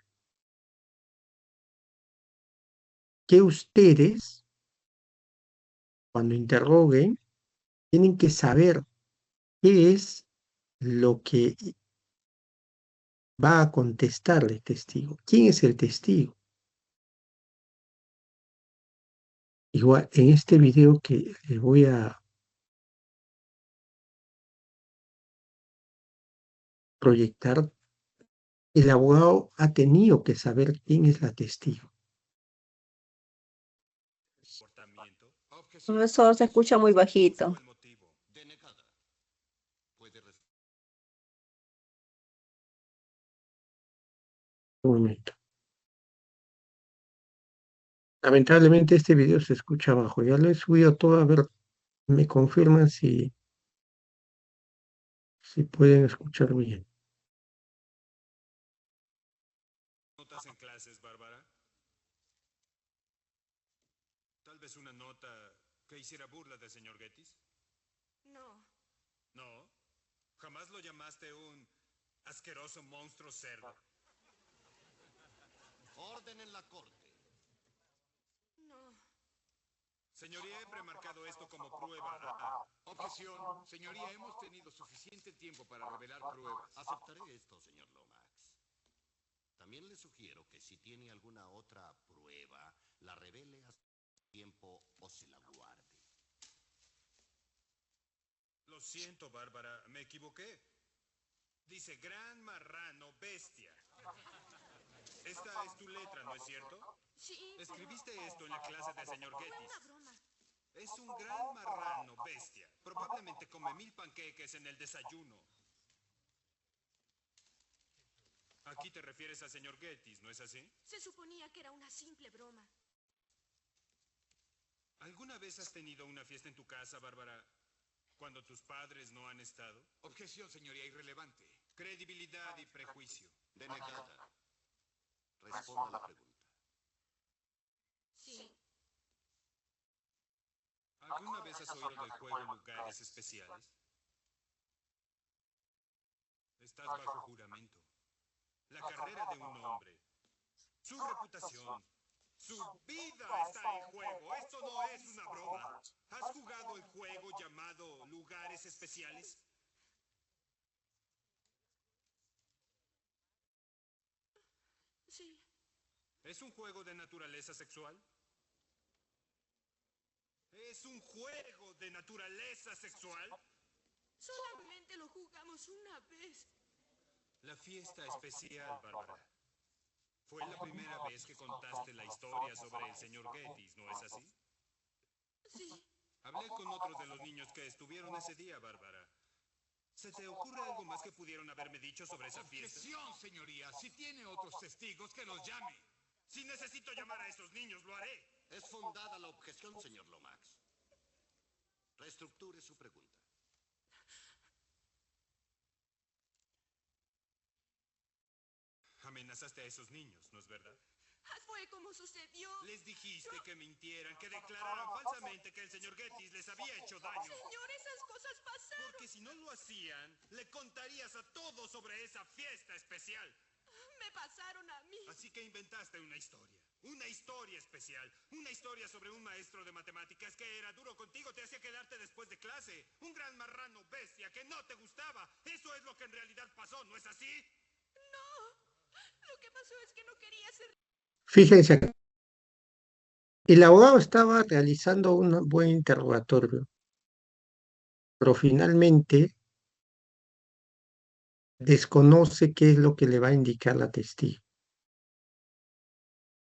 Que ustedes, cuando interroguen, tienen que saber qué es lo que va a contestar el testigo. ¿Quién es el testigo? Igual, en este video que les voy a proyectar, el abogado ha tenido que saber quién es la testigo. Profesor, se escucha muy bajito. Un momento. Lamentablemente este video se escucha bajo. Ya lo he subido todo, a ver, me confirman si pueden escuchar bien. ¿Notas en clases, Bárbara? Tal vez una nota que hiciera burla del señor Gettys. No. ¿No? ¿Jamás lo llamaste un asqueroso monstruo cerdo? Orden en la corte. No. Señoría, he premarcado esto como prueba. Objeción. Señoría, hemos tenido suficiente tiempo para revelar pruebas. Aceptaré esto, señor Lomax. También le sugiero que si tiene alguna otra prueba, la revele a tiempo o se la guarde. Lo siento, Bárbara, me equivoqué. Dice gran marrano bestia. Esta es tu letra, ¿no es cierto? Sí. Escribiste esto en la clase del señor Fue Gettys. una broma. Es un gran marrano bestia. Probablemente come 1000 panqueques en el desayuno. Aquí te refieres al señor Gettys, ¿no es así? Se suponía que era una simple broma. ¿Alguna vez has tenido una fiesta en tu casa, Bárbara, cuando tus padres no han estado? Objeción, señoría, irrelevante. Credibilidad y prejuicio. Denegada. Responda a la pregunta. Sí. ¿Alguna vez has oído del juego Lugares Especiales? Estás bajo juramento. La carrera de un hombre, su reputación, su vida está en juego. Esto no es una broma. ¿Has jugado el juego llamado Lugares Especiales? Sí. ¿Es un juego de naturaleza sexual? ¿Es un juego de naturaleza sexual? Solamente lo jugamos una vez. La fiesta especial, Bárbara. Fue la primera vez que contaste la historia sobre el señor Gettys, ¿no es así? Sí. Hablé con otros de los niños que estuvieron ese día, Bárbara. ¿Se te ocurre algo más que pudieron haberme dicho sobre esa fiesta? Objeción, señoría. Si tiene otros testigos, que los llame. Si necesito llamar a esos niños, lo haré. Es fundada la objeción, señor Lomax. Reestructure su pregunta. Amenazaste a esos niños, ¿no es verdad? Fue como sucedió. Les dijiste que mintieran, que declararan falsamente que el señor Gettys les había hecho daño. Señor, esas cosas pasaron. Porque si no lo hacían, le contarías a todos sobre esa fiesta especial. Me pasaron a mí. Así que inventaste una historia. Una historia especial. Una historia sobre un maestro de matemáticas que era duro contigo, te hacía quedarte después de clase. Un gran marrano bestia que no te gustaba. Eso es lo que en realidad pasó, ¿no es así? No. Lo que pasó es que no quería ser... Fíjense acá. El abogado estaba realizando un buen interrogatorio, pero finalmente desconoce qué es lo que le va a indicar la testigo.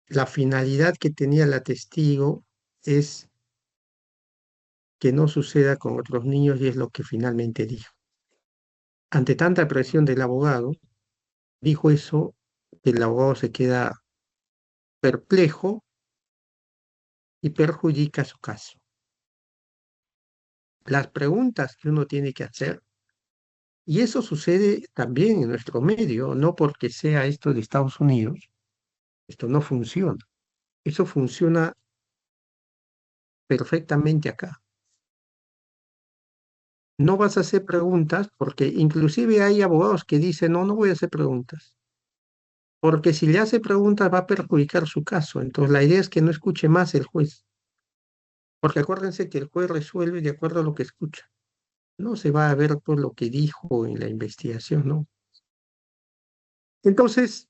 La finalidad que tenía la testigo es que no suceda con otros niños y es lo que finalmente dijo. Ante tanta presión del abogado, dijo eso, el abogado se queda perplejo y perjudica su caso. Las preguntas que uno tiene que hacer, y eso sucede también en nuestro medio, no porque sea esto de Estados Unidos, esto no funciona. Eso funciona perfectamente acá. No vas a hacer preguntas porque inclusive hay abogados que dicen, no, no voy a hacer preguntas. Porque si le hace preguntas va a perjudicar su caso. Entonces la idea es que no escuche más el juez. Porque acuérdense que el juez resuelve de acuerdo a lo que escucha. No se va a ver todo lo que dijo en la investigación, ¿no? Entonces,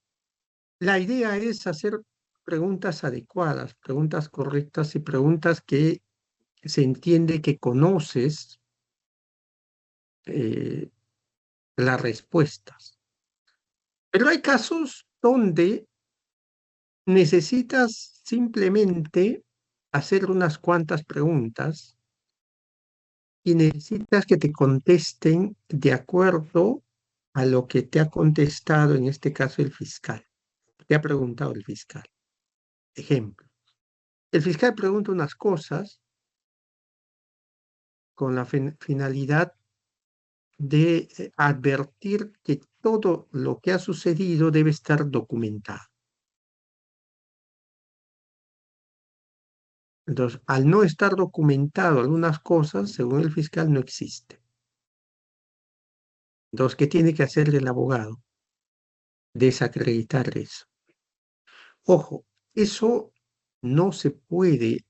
la idea es hacer preguntas adecuadas, preguntas correctas y preguntas que se entiende que conoces las respuestas. Pero hay casos donde necesitas simplemente hacer unas cuantas preguntas y necesitas que te contesten de acuerdo a lo que te ha contestado, en este caso el fiscal. Te ha preguntado el fiscal. Ejemplo, el fiscal pregunta unas cosas con la finalidad de advertir que todo lo que ha sucedido debe estar documentado. Entonces, al no estar documentado algunas cosas, según el fiscal, no existe. Entonces, ¿qué tiene que hacer el abogado? Desacreditar eso. Ojo, eso no se puede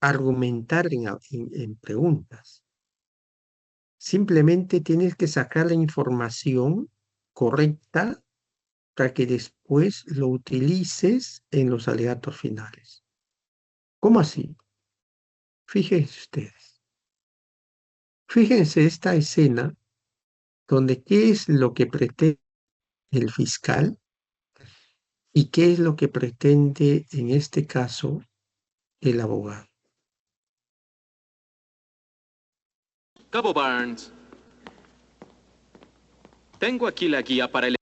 argumentar en preguntas. Simplemente tienes que sacar la información correcta para que después lo utilices en los alegatos finales. ¿Cómo así? Fíjense ustedes. Fíjense esta escena donde qué es lo que pretende el fiscal y qué es lo que pretende en este caso el abogado. Cabo Barnes, tengo aquí la guía para el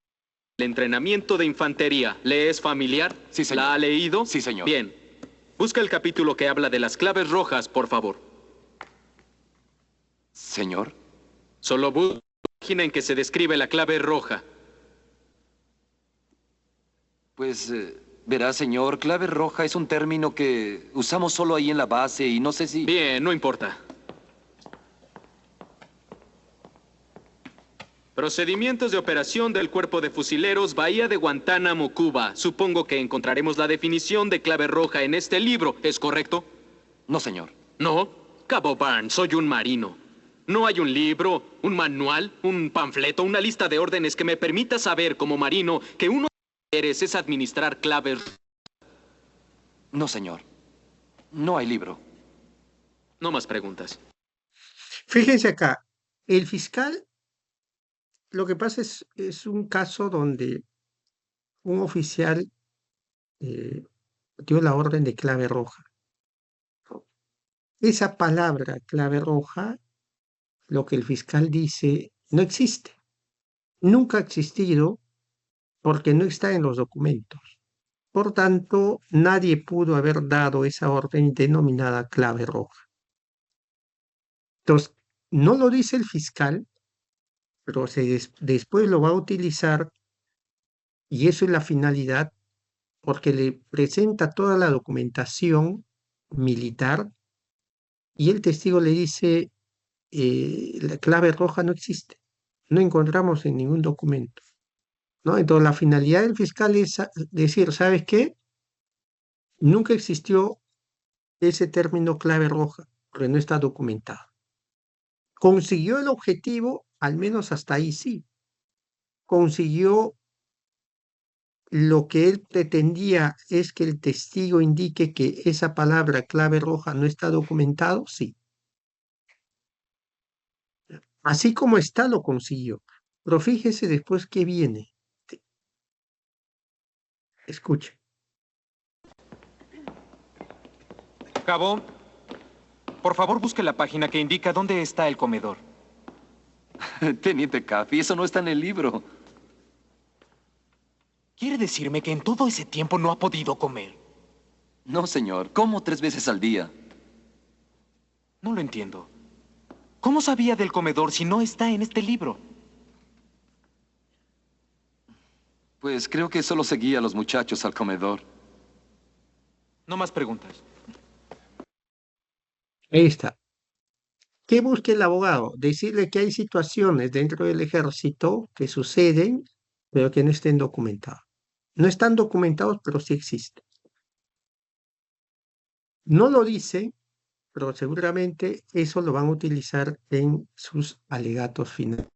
entrenamiento de infantería. ¿Le es familiar? Sí, señor. ¿La ha leído? Sí, señor. Bien. Busca el capítulo que habla de las claves rojas, por favor. Señor. Solo busca la página en que se describe la clave roja. Pues, verá, señor, clave roja es un término que usamos solo ahí en la base y no sé si... Bien, no importa. Procedimientos de operación del Cuerpo de Fusileros, Bahía de Guantánamo, Cuba. Supongo que encontraremos la definición de clave roja en este libro, ¿es correcto? No, señor. ¿No? Cabo Barnes, soy un marino. ¿No hay un libro, un manual, un panfleto, una lista de órdenes que me permita saber como marino que uno de los deberes es administrar claves? No, señor. No hay libro. No más preguntas. Fíjense acá, el fiscal, lo que pasa es un caso donde un oficial dio la orden de clave roja. Esa palabra, clave roja, lo que el fiscal dice, no existe. Nunca ha existido porque no está en los documentos. Por tanto, nadie pudo haber dado esa orden denominada clave roja. Entonces, no lo dice el fiscal, pero después lo va a utilizar y eso es la finalidad porque le presenta toda la documentación militar y el testigo le dice, la clave roja no existe, no encontramos en ningún documento, ¿no? Entonces la finalidad del fiscal es decir, ¿sabes qué? Nunca existió ese término clave roja, porque no está documentado. Consiguió el objetivo, al menos hasta ahí sí. Consiguió lo que él pretendía es que el testigo indique que esa palabra clave roja no está documentado, sí. Así como está, lo consiguió. Pero fíjese después qué viene. Escuche. Cabo, por favor busque la página que indica dónde está el comedor. Teniente Caffey, eso no está en el libro. ¿Quiere decirme que en todo ese tiempo no ha podido comer? No, señor. Como 3 veces al día. No lo entiendo. ¿Cómo sabía del comedor si no está en este libro? Pues creo que solo seguía a los muchachos al comedor. No más preguntas. Ahí está. ¿Qué busca el abogado? Decirle que hay situaciones dentro del ejército que suceden, pero que no estén documentadas. No están documentados, pero sí existen. No lo dice, pero seguramente eso lo van a utilizar en sus alegatos finales.